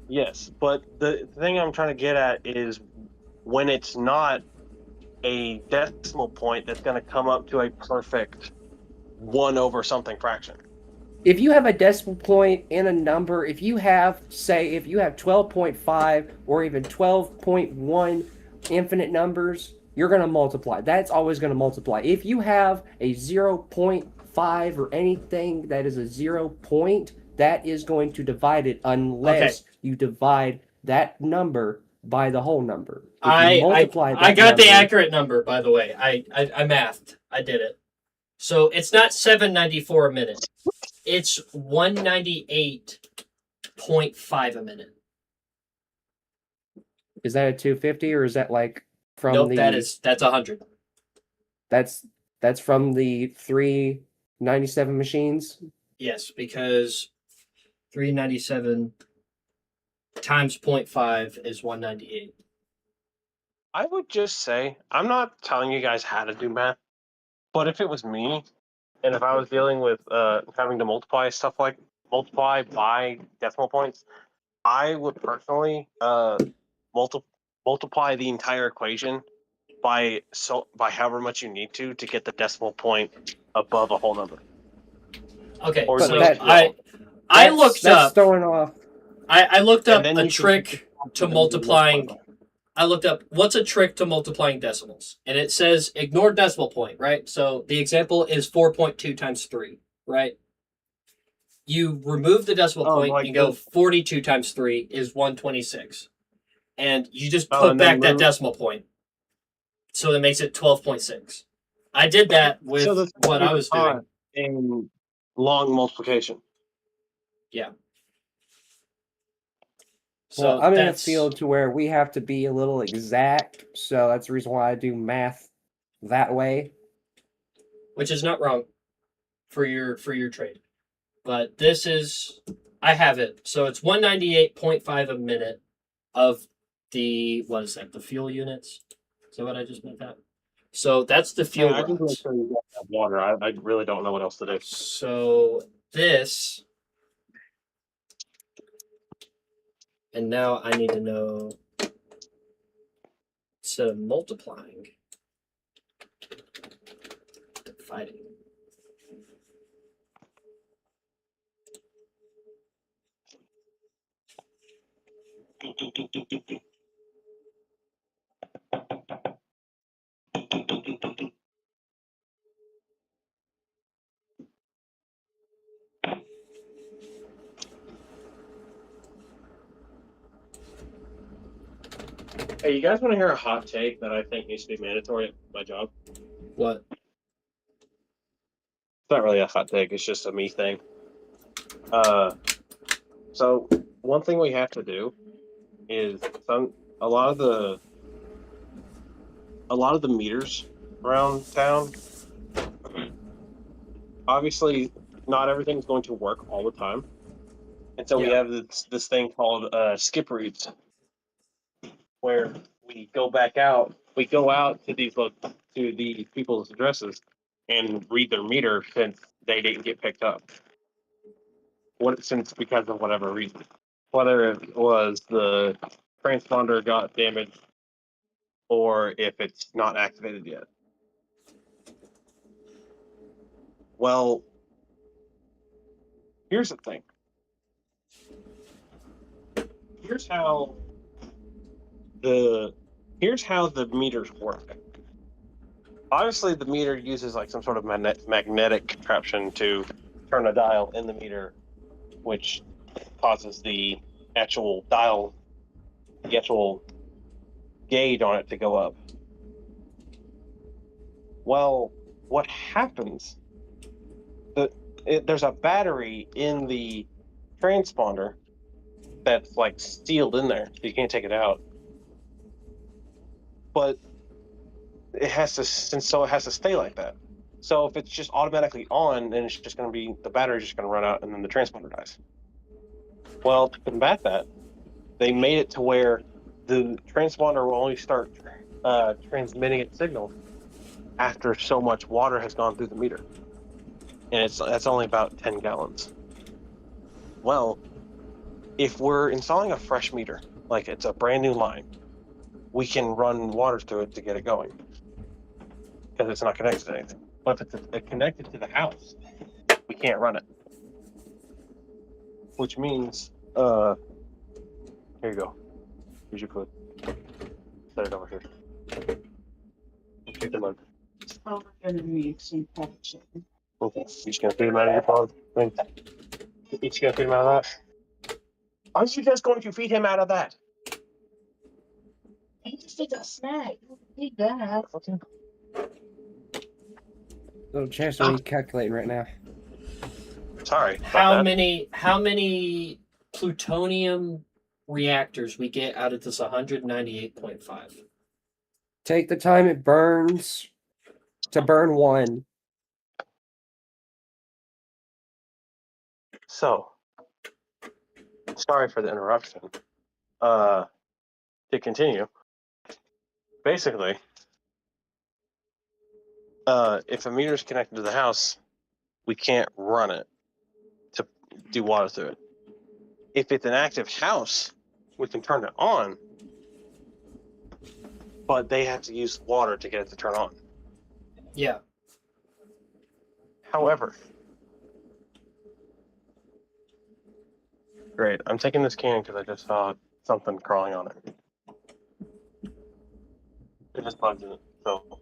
Yes, but the thing I'm trying to get at is when it's not a decimal point that's going to come up to a perfect 1 over something fraction. If you have a decimal point in a number, if you have 12.5 or even 12.1 infinite numbers, you're going to multiply. That's always going to multiply. If you have a 0.5 or anything that is a 0 point, that is going to divide it unless you divide that number by the whole number. If you multiply I that got the number- accurate number, by the way. I mathed. I did it. So it's not 794 a minute. It's 198.5 a minute. Is that a 250 or is that like from Nope, the that's 100. That's from the 397 machines? Yes, because 397 times 0.5 is 198. I would just say, I'm not telling you guys how to do math, but if it was me, and if I was dealing with having to multiply by decimal points, I would personally multiply the entire equation by however much you need to get the decimal point above a whole number. Okay, Or so just I looked up. Throwing off. I looked And up then a you can trick to multiply multiplying. by. I looked up what's a trick to multiplying decimals, and it says ignore decimal point, right? So the example is 4.2 times 3, right? You remove the decimal point like and go the- 42 times 3 is 126. And you just Oh, put and then back that move- decimal point. So that makes it 12.6. I did that with So that's what I was doing. in long multiplication. So Well, I'm in a that's field to where we have to be a little exact, so that's the reason why I do math that way. which is not wrong for your trade. But this is I have it. So it's 198.5 a minute of the what is that? The fuel units? Is that what I just meant that? So that's the fuel I just make rods. sure you guys have water. I really don't know what else to do. So this and now I need to know instead of multiplying, dividing. Hey, you guys want to hear a hot take that I think needs to be mandatory at my job? What? It's not really a hot take. It's just a me thing. So one thing we have to do is a lot of the meters around town. Obviously, not everything's going to work all the time, and so we have this thing called skip reads, where we go out to these people's addresses and read their meter since they didn't get picked up. Because of whatever reason, whether it was the transponder got damaged or if it's not activated yet. Well, here's the thing. Here's how the meters work. Obviously, the meter uses like some sort of magnetic contraption to turn a dial in the meter, which causes the actual gauge on it to go up. Well, what happens? There's a battery in the transponder that's like sealed in there, so you can't take it out. But it has to stay like that. So if it's just automatically on, then it's just going to be the battery's just going to run out, and then the transponder dies. Well, to combat that, they made it to where the transponder will only start transmitting its signal after so much water has gone through the meter, and that's only about 10 gallons. Well, if we're installing a fresh meter, like it's a brand new line, we can run water through it to get it going because it's not connected to anything. But if it's connected to the house, we can't run it. Which means, here you go. Here's your food. Set it over here. Take them on. Oh, we're gonna need some packaging. Okay, you just gonna feed them out of your pond thing? Each gonna feed him out of that? Aren't you just going to feed him out of that? He just needs a snack. Need that. Okay. Little chance to be calculating right now. Sorry. about How that. many plutonium reactors we get out of this 198.5? Take the time it burns to burn one. So, sorry for the interruption. To continue, basically, if a meter is connected to the house, we can't run it to do water through it. If it's an active house, we can turn it on, but they have to use water to get it to turn on. Yeah. However, great. I'm taking this can because I just saw something crawling on it. It just bugs in it. So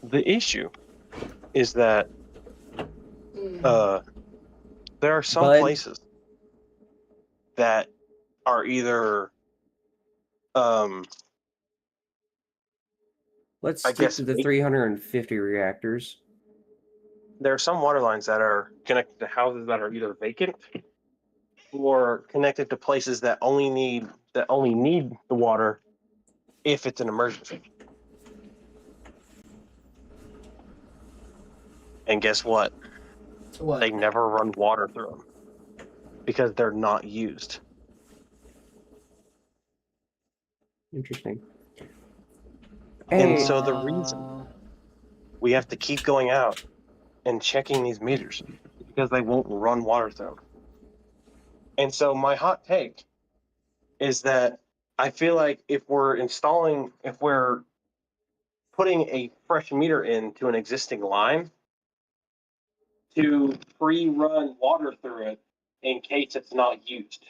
the issue is that there are some Bud. places that are either Let's I stick guess to the eight- 350 reactors. there are some water lines that are connected to houses that are either vacant or connected to places that only need the water if it's an emergency. And guess what? What? They never run water through them because they're not used. Interesting. And Hey, so the reason we have to keep going out and checking these meters because they won't run water through them. And so my hot take is that I feel like if we're putting a fresh meter into an existing line to pre-run water through it in case it's not used.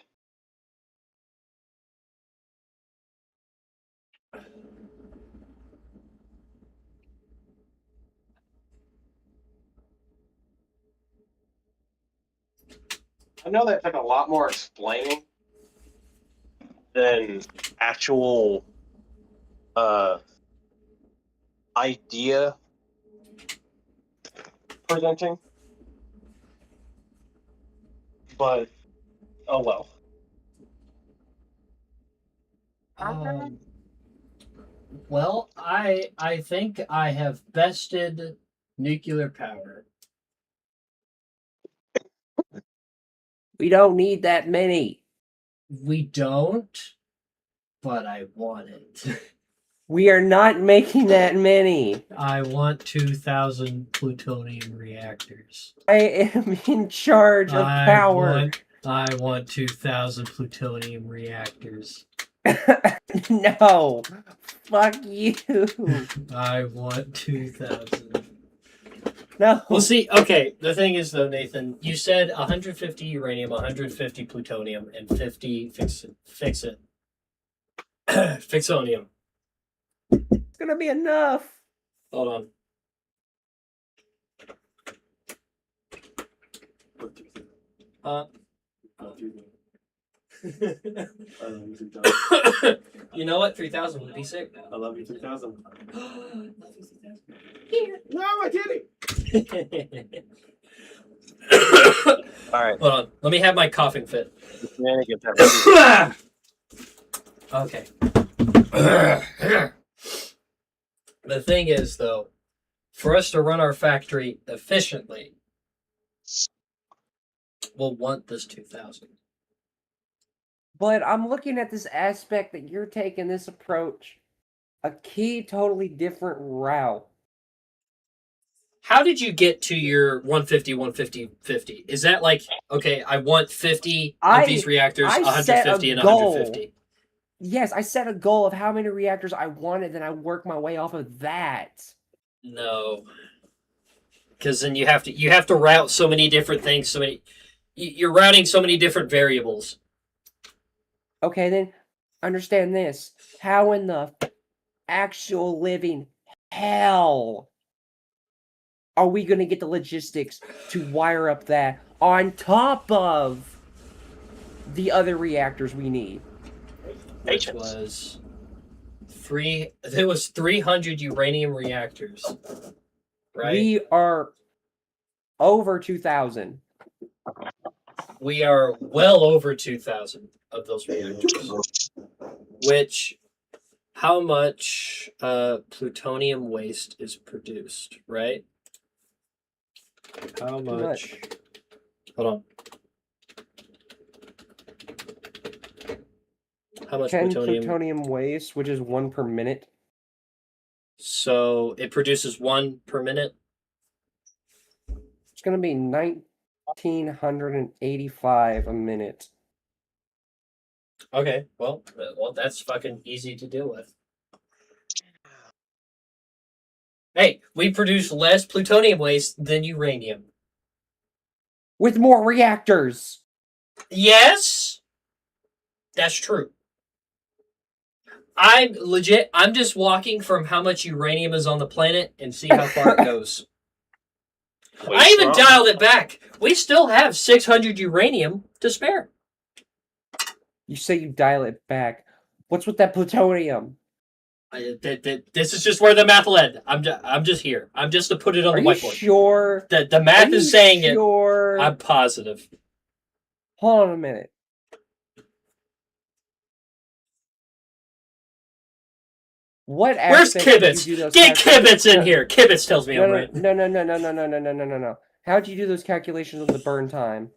I know that took a lot more explaining than actual idea presenting, but oh well. Well, I think I have bested nuclear power. we don't need that many. We don't, but I want it. We are not making that many. I want 2,000 plutonium reactors. I am in charge of power. I want 2,000 plutonium reactors. No. Fuck you. I want 2,000. No. Well, see, okay, the thing is, though, Nathan, you said 150 uranium, 150 plutonium, and 50 fixonium. It's gonna be enough. Hold on. You know what? 3,000 would be sick. I love you 2000. Here. No, I didn't. All right. Hold on. Let me have my coughing fit. Shenanigans have Okay. The thing is, though, for us to run our factory efficiently, we'll want this 2,000. But I'm looking at this aspect that you're taking this approach a totally different route. How did you get to your 150, 150, 50? Is that like, okay, I want 50 of these reactors, I set 150 a and goal. 150? Yes, I set a goal of how many reactors I wanted, then I work my way off of that. No, because then you have to route so many different things. You're routing so many different variables. Okay, then understand this. How in the actual living hell are we going to get the logistics to wire up that on top of the other reactors we need? Which Patience. was there was 300 uranium reactors, right? We are over 2,000. We are well over 2,000 of those reactors. Which, how much plutonium waste is produced, right? How much? Hold on. How much 10 plutonium? plutonium waste, which is 1 per minute. So it produces 1 per minute. It's going to be 1,985 a minute. Okay, well, that's fucking easy to deal with. Hey, we produce less plutonium waste than uranium. With more reactors! Yes, that's true. I'm just walking from how much uranium is on the planet and see how far it goes. I even dialed it back. We still have 600 uranium to spare. You say you dial it back. What's with that plutonium? This is just where the math led. I'm just here. I'm just to put it on Are the you whiteboard. sure? The math is saying sure? it. I'm positive. Hold on a minute. What Where's aspect did Kibitz? you do those Get calculations? Kibitz in here. Kibitz tells me I'm right. No. How'd you do those calculations on the burn time?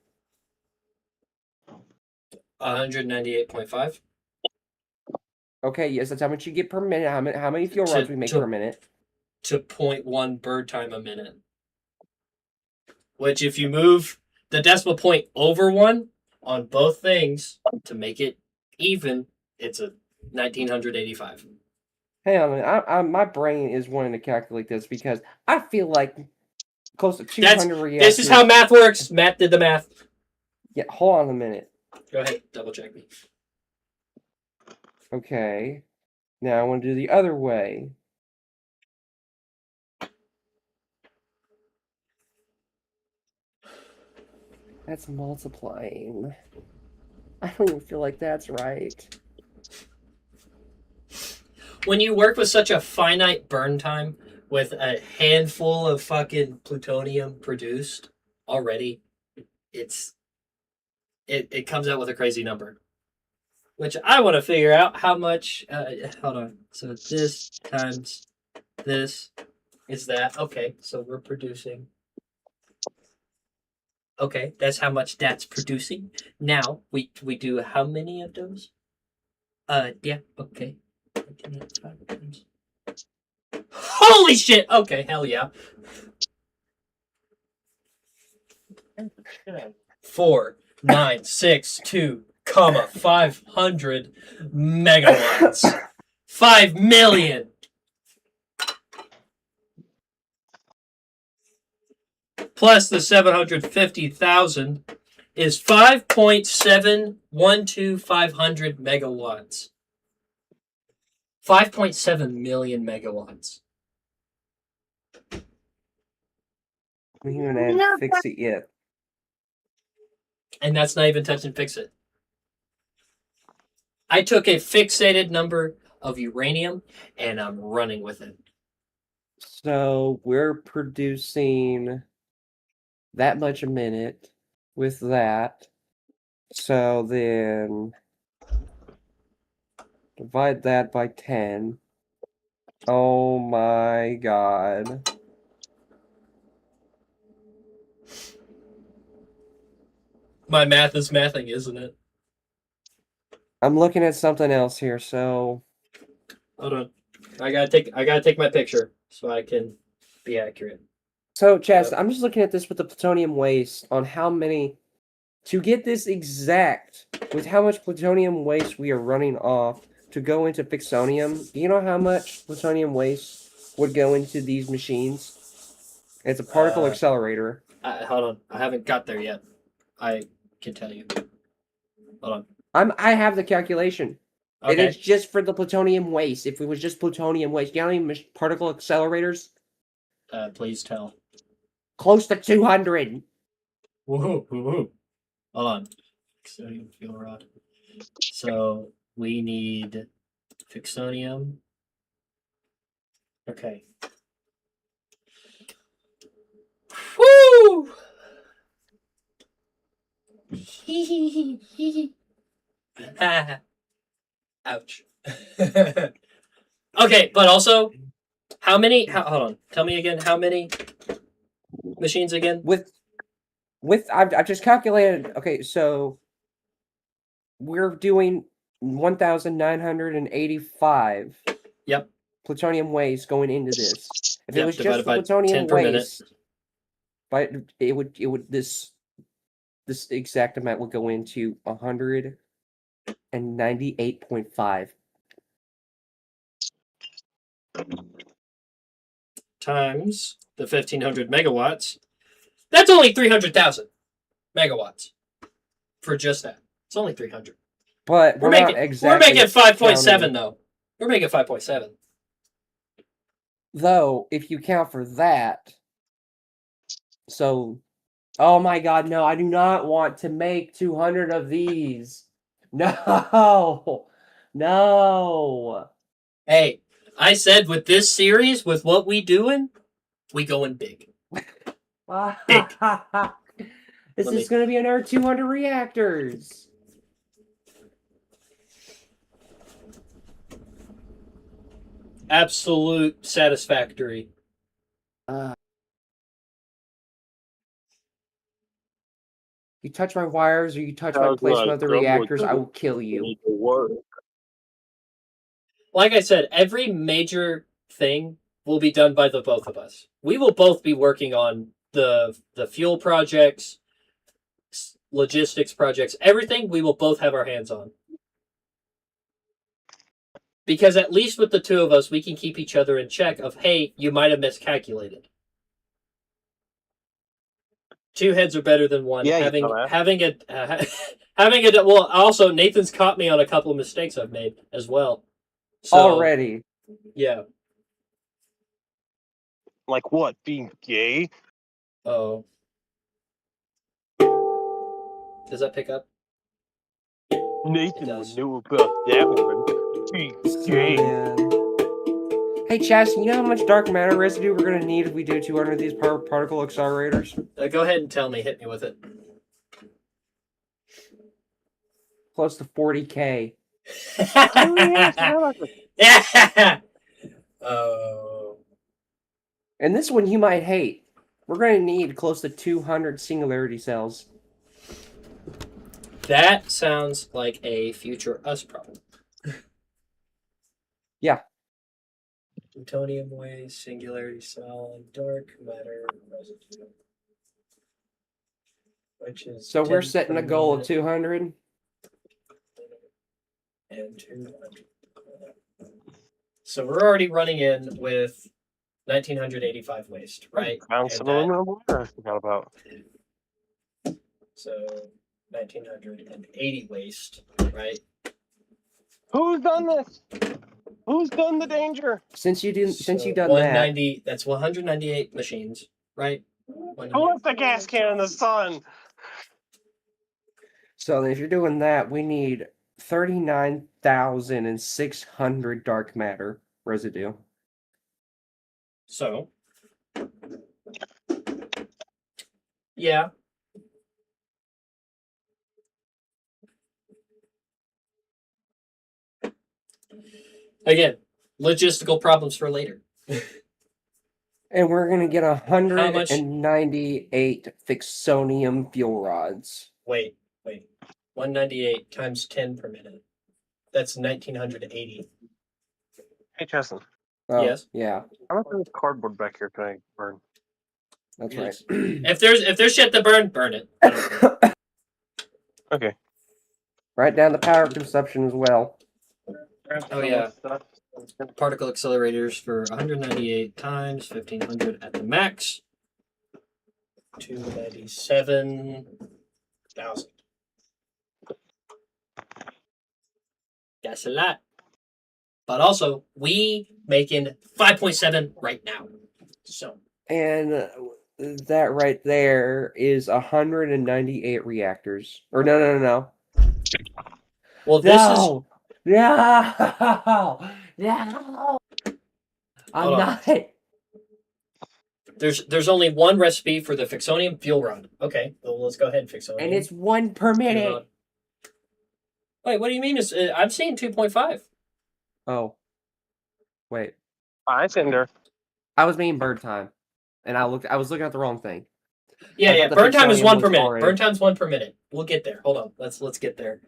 198.5. Okay, yes, that's how much you get per minute. How many fuel rods we make per minute? To 0.1 bird time a minute. Which, if you move the decimal point over 1 on both things to make it even, it's a 1985. Hang on a minute. My brain is wanting to calculate this because I feel like close to 200 reactors. This is how math works. Matt did the math. Yeah, hold on a minute. Go ahead, double check me. Okay. Now I want to do the other way. That's multiplying. I don't even feel like that's right. When you work with such a finite burn time with a handful of fucking plutonium produced already, it comes out with a crazy number. Which I want to figure out how much. Hold on. So this times this is that. Okay, so we're producing. Okay, that's how much that's producing. Now we do how many of those? Yeah. Okay. Holy shit! Okay, hell yeah. 4962, 500 megawatts. 5 million. Plus the 750,000 is 5.712,500 megawatts. 5.7 million megawatts. We haven't fixed it yet. And that's not even touch and fix it. I took a fixated number of uranium and I'm running with it. So we're producing that much a minute with that. So then divide that by 10. Oh my god. My math is mathing, isn't it? I'm looking at something else here, so Hold on. I gotta take my picture so I can be accurate. So, Chaz, I'm just looking at this with the plutonium waste on how many to get this exact with how much plutonium waste we are running off to go into Fixonium, do you know how much plutonium waste would go into these machines? It's a particle accelerator. Hold on. I haven't got there yet. I can tell you. Hold on. I have the calculation. It Okay. is just for the plutonium waste. If it was just plutonium waste, you know how many particle accelerators? Please tell. Close to 200. Woohoo! Woohoo! Hold on. Fixonium fuel rod. So we need Fixonium. Okay. Woo! Ouch. Okay, but also, how many? Hold on. Tell me again. How many machines again? With I've just calculated. Okay, so we're doing 1,985. Yep. Plutonium waste going into this. If it Yep, was divided just by plutonium 10 per minute. waste, but it would this exact amount would go into 198.5. Times the 1,500 megawatts. That's only 300,000 megawatts for just that. It's only 300. But We're not making exactly 5.7 counting. though. We're making 5.7. Though, if you count for that, so, oh my God, no! I do not want to make 200 of these. No, no. Hey, I said with this series, with what we doing, we going big. Big. This Let is going to be another 200 reactors. Absolute satisfactory. You touch my wires or you touch my Sounds placement like of the someone reactors, I could- will kill you. Need to work. Like I said, every major thing will be done by the both of us. We will both be working on the fuel projects, logistics projects, everything we will both have our hands on. Because at least with the two of us, we can keep each other in check of, hey, you might have miscalculated. Two heads are better than one. Yeah, you having know that. having a having a well. Also, Nathan's caught me on a couple of mistakes I've made as well. So, Already. Yeah. Like what? Being gay? Oh. Does that pick up? Nathan does. would know about that one. Being gay. Man. Hey, Chas, you know how much dark matter residue we're going to need if we do 200 of these particle accelerators? Go ahead and tell me. Hit me with it. Close to 40K. Yeah. Oh. And this one you might hate. We're going to need close to 200 singularity cells. That sounds like a future us problem. Yeah. Plutonium waste, singularity cell, and dark matter residue. Which is So we're 10 setting per a goal of minute 200. and 200. So we're already running in with 1,985 waste, right? Found And some that- aluminum wire I forgot about. So 1,980 waste, right? Who's done this? Who's done the danger? Since you've done that, 190. That's 198 machines, right? Who left the gas can in the sun? so if you're doing that, we need 39,600 dark matter residue. So, yeah. Again, logistical problems for later. And we're going to get much? 198 Fixonium fuel rods. Wait. 198 times 10 per minute. That's 1,980. Hey, Chesson. Oh, Yes? Yeah, How much of this cardboard back here can I burn? that's Yes. right. If there's shit to burn it. I don't care. Okay. Write down the power consumption as well. Oh, yeah. Particle accelerators for 198 times 1500 at the max. 297,000. That's a lot. But also, we making 5.7 right now. So And that right there is 198 reactors. Or no. well, this is No! No! No! I'm Hold on. not. there's only one recipe for the Fixonium fuel rod. Okay, well, let's go ahead, Fixonium. And it's 1 per fuel minute. rod. Wait, what do you mean? I'm seeing 2.5. Oh. Wait. Hi, Cinder. I was meaning bird time. And I was looking at the wrong thing. Yeah, I yeah. thought the Burn time is Fixonium 1 was per minute. already- Burn time's 1 per minute. We'll get there. Hold on. Let's get there.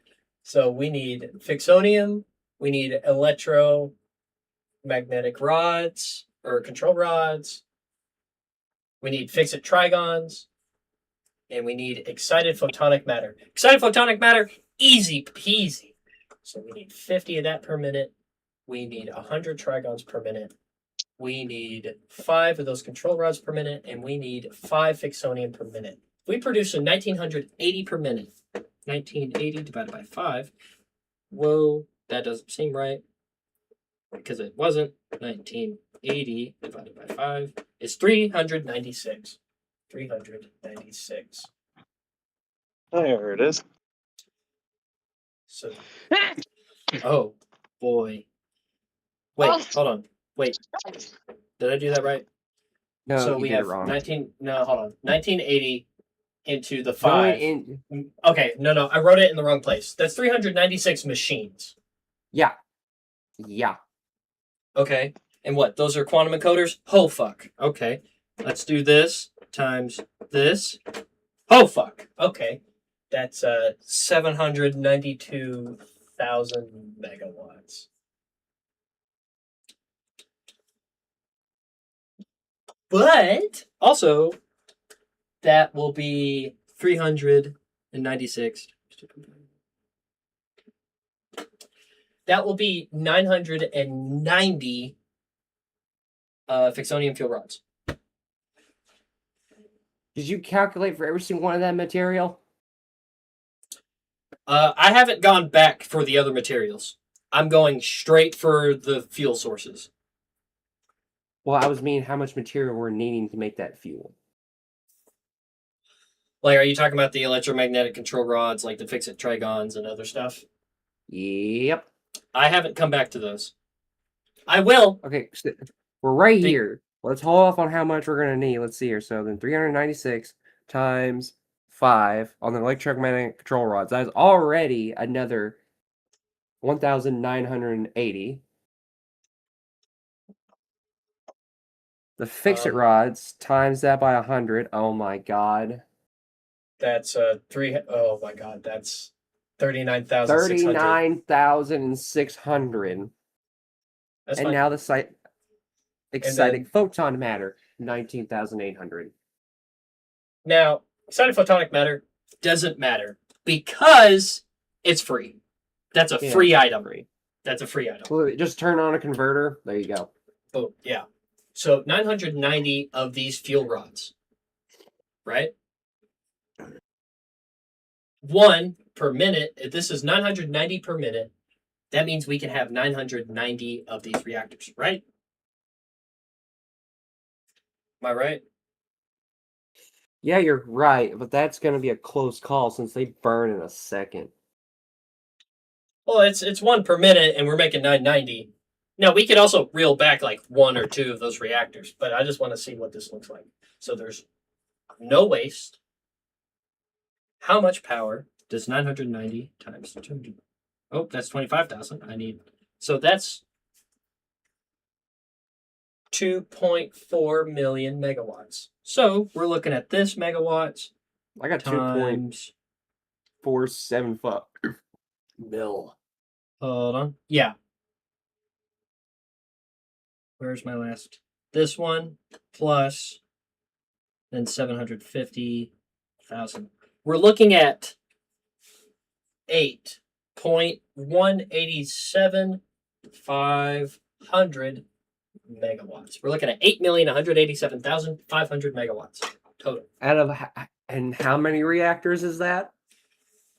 So we need Fixonium. We need electromagnetic rods or control rods. We need fix-it trigons. And we need excited photonic matter. Excited photonic matter, easy peasy. So we need 50 of that per minute. We need 100 trigons per minute. We need 5 of those control rods per minute, and we need 5 Fixonium per minute. We produce a 1980 per minute. 1980 divided by 5. Whoa, that doesn't seem right. Because it wasn't. 1980 divided by 5 is 396. 396. There it is. So, oh boy. Wait, hold on. Wait, did I do that right? No, So you we did it have wrong. 1980 into the Going 5. Okay, no, I wrote it in the wrong place. That's 396 machines. Yeah. Okay, and what? Those are quantum encoders? Oh fuck. Okay, let's do this times this. Oh fuck. Okay, that's 792,000 megawatts. But also, that will be 396. That will be 990 Fixonium fuel rods. Did you calculate for every single one of that material? I haven't gone back for the other materials. I'm going straight for the fuel sources. Well, I was meaning how much material we're needing to make that fuel. Like, are you talking about the electromagnetic control rods, like the fix-it trigons and other stuff? Yep. I haven't come back to those. I will. Okay, so we're right Big- here. Let's hold off on how much we're going to need. Let's see here. So then 396 times 5 on the electromagnetic control rods. That is already another 1,980. The fix-it rods times that by 100. Oh my god. That's oh my god, that's 39,600. 39,600. That's And fine. now the exciting photon matter, 19,800. Now, excited photonic matter doesn't matter because it's free. That's a Yeah, free item. free. That's a free item. Well, just turn on a converter. There you go. Boom. Yeah. So 990 of these fuel rods, right? 1 per minute. If this is 990 per minute, that means we can have 990 of these reactors, right? Am I right? Yeah, you're right, but that's going to be a close call since they burn in a second. Well, it's 1 per minute, and we're making 990. Now, we could also reel back like 1 or 2 of those reactors, but I just want to see what this looks like. So there's no waste. How much power does 990 times 200? Oh, that's 25,000. I need. So that's 2.4 million megawatts. So we're looking at this megawatts I got times. 2.475 mil. Hold on. Yeah. Where's my last? This one plus then 750,000. We're looking at 8.187 500 megawatts. We're looking at 8,187,500 megawatts total. Out of and how many reactors is that?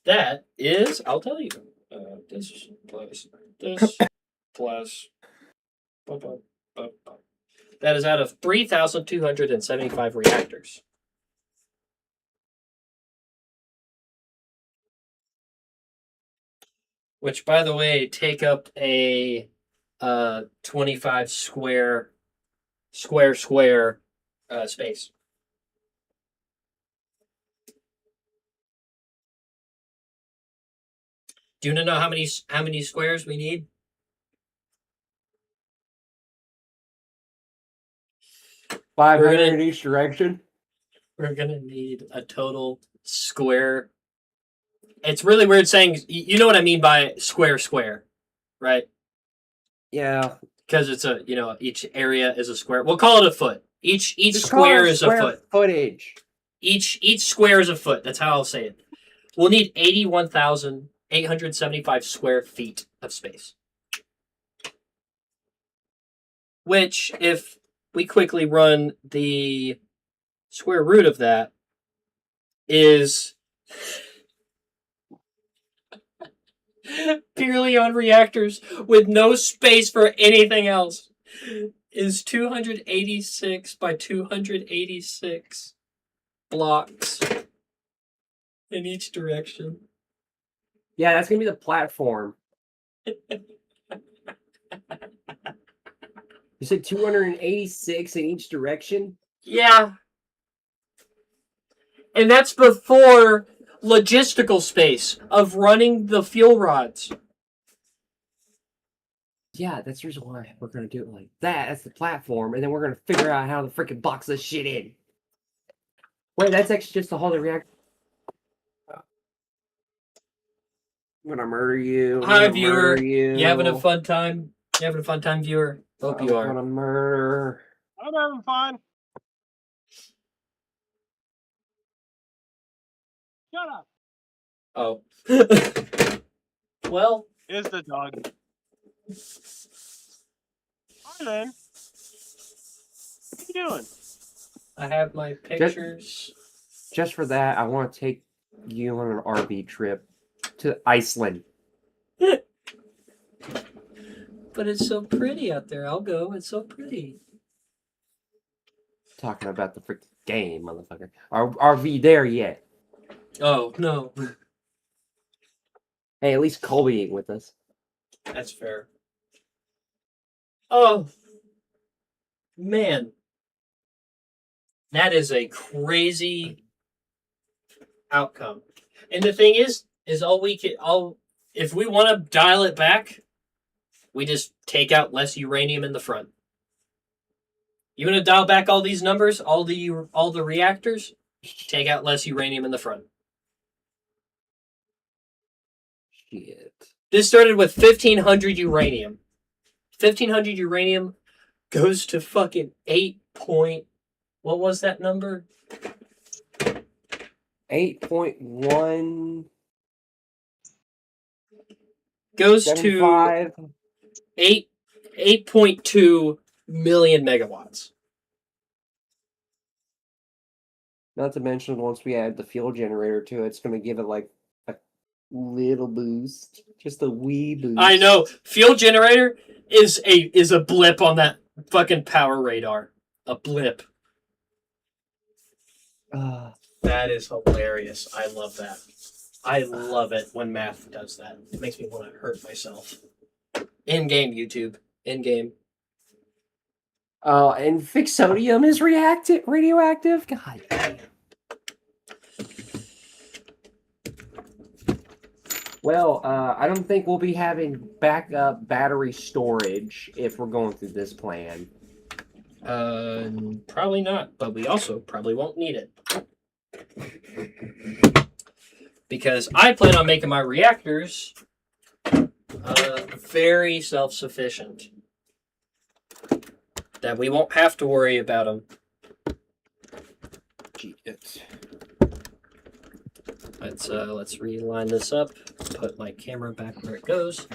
That is, I'll tell you, this plus this plus. That is out of 3,275 reactors. Which, by the way, take up a 25 square space. Do you want to know how many squares we need? Five We're hundred gonna- in each direction. We're gonna need a total square. It's really weird saying. You know what I mean by square, right? Yeah. Because it's each area is a square. We'll call it a foot. Each Just call square it is a square foot. footage. Each square is a foot. That's how I'll say it. We'll need 81,875 square feet of space. Which, if we quickly run the square root of that, is purely on reactors with no space for anything else, is 286 by 286 blocks in each direction. Yeah, that's gonna be the platform. You said 286 in each direction? Yeah. And that's before logistical space of running the fuel rods. Yeah, that's the reason why we're gonna do it like that. That's the platform, and then we're gonna figure out how to freaking box this shit in. Wait, that's actually just the whole reactor. I'm gonna murder you. I'm Hi, gonna viewer. murder you. You having a fun time? You having a fun time, viewer? Hope you I'm are. gonna murder. I'm having fun. Shut up. Oh. Well, Is the dog. Hi, Lynn. What are you doing? I have my pictures. Just for that, I want to take you on an RV trip to Iceland. But it's so pretty out there. I'll go. It's so pretty. Talking about the freaking game, motherfucker. Are RV there yet? Oh, no. Hey, at least Colby ain't with us. That's fair. Oh, man. That is a crazy outcome. And the thing is if we want to dial it back, we just take out less uranium in the front. You want to dial back all these numbers, all the reactors, take out less uranium in the front. Shit. This started with 1,500 uranium. 1,500 uranium goes to fucking 8 point... What was that number? 8.175. Goes to 8.2 million megawatts. Not to mention, once we add the fuel generator to it, it's going to give it like a little boost, just a wee boost. I know. Fuel generator is a blip on that fucking power radar. A blip. That is hilarious. I love that. I love it when math does that. It makes me want to hurt myself. In-game, YouTube. In-game. Oh, and Fixodium is radioactive? God damn. Well, I don't think we'll be having backup battery storage if we're going through this plan. Probably not, but we also probably won't need it. Because I plan on making my reactors very self-sufficient. That we won't have to worry about them. Let's realign this up. Put my camera back where it goes.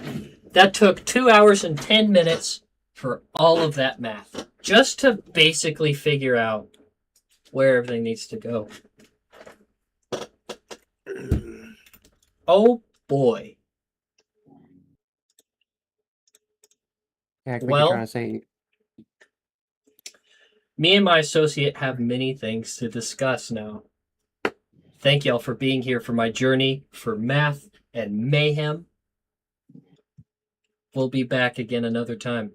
That took 2 hours and 10 minutes for all of that math. Just to basically figure out where everything needs to go. Oh boy. Yeah, what Well- you're trying to say. Me and my associate have many things to discuss now. Thank y'all for being here for my journey for math and mayhem. We'll be back again another time.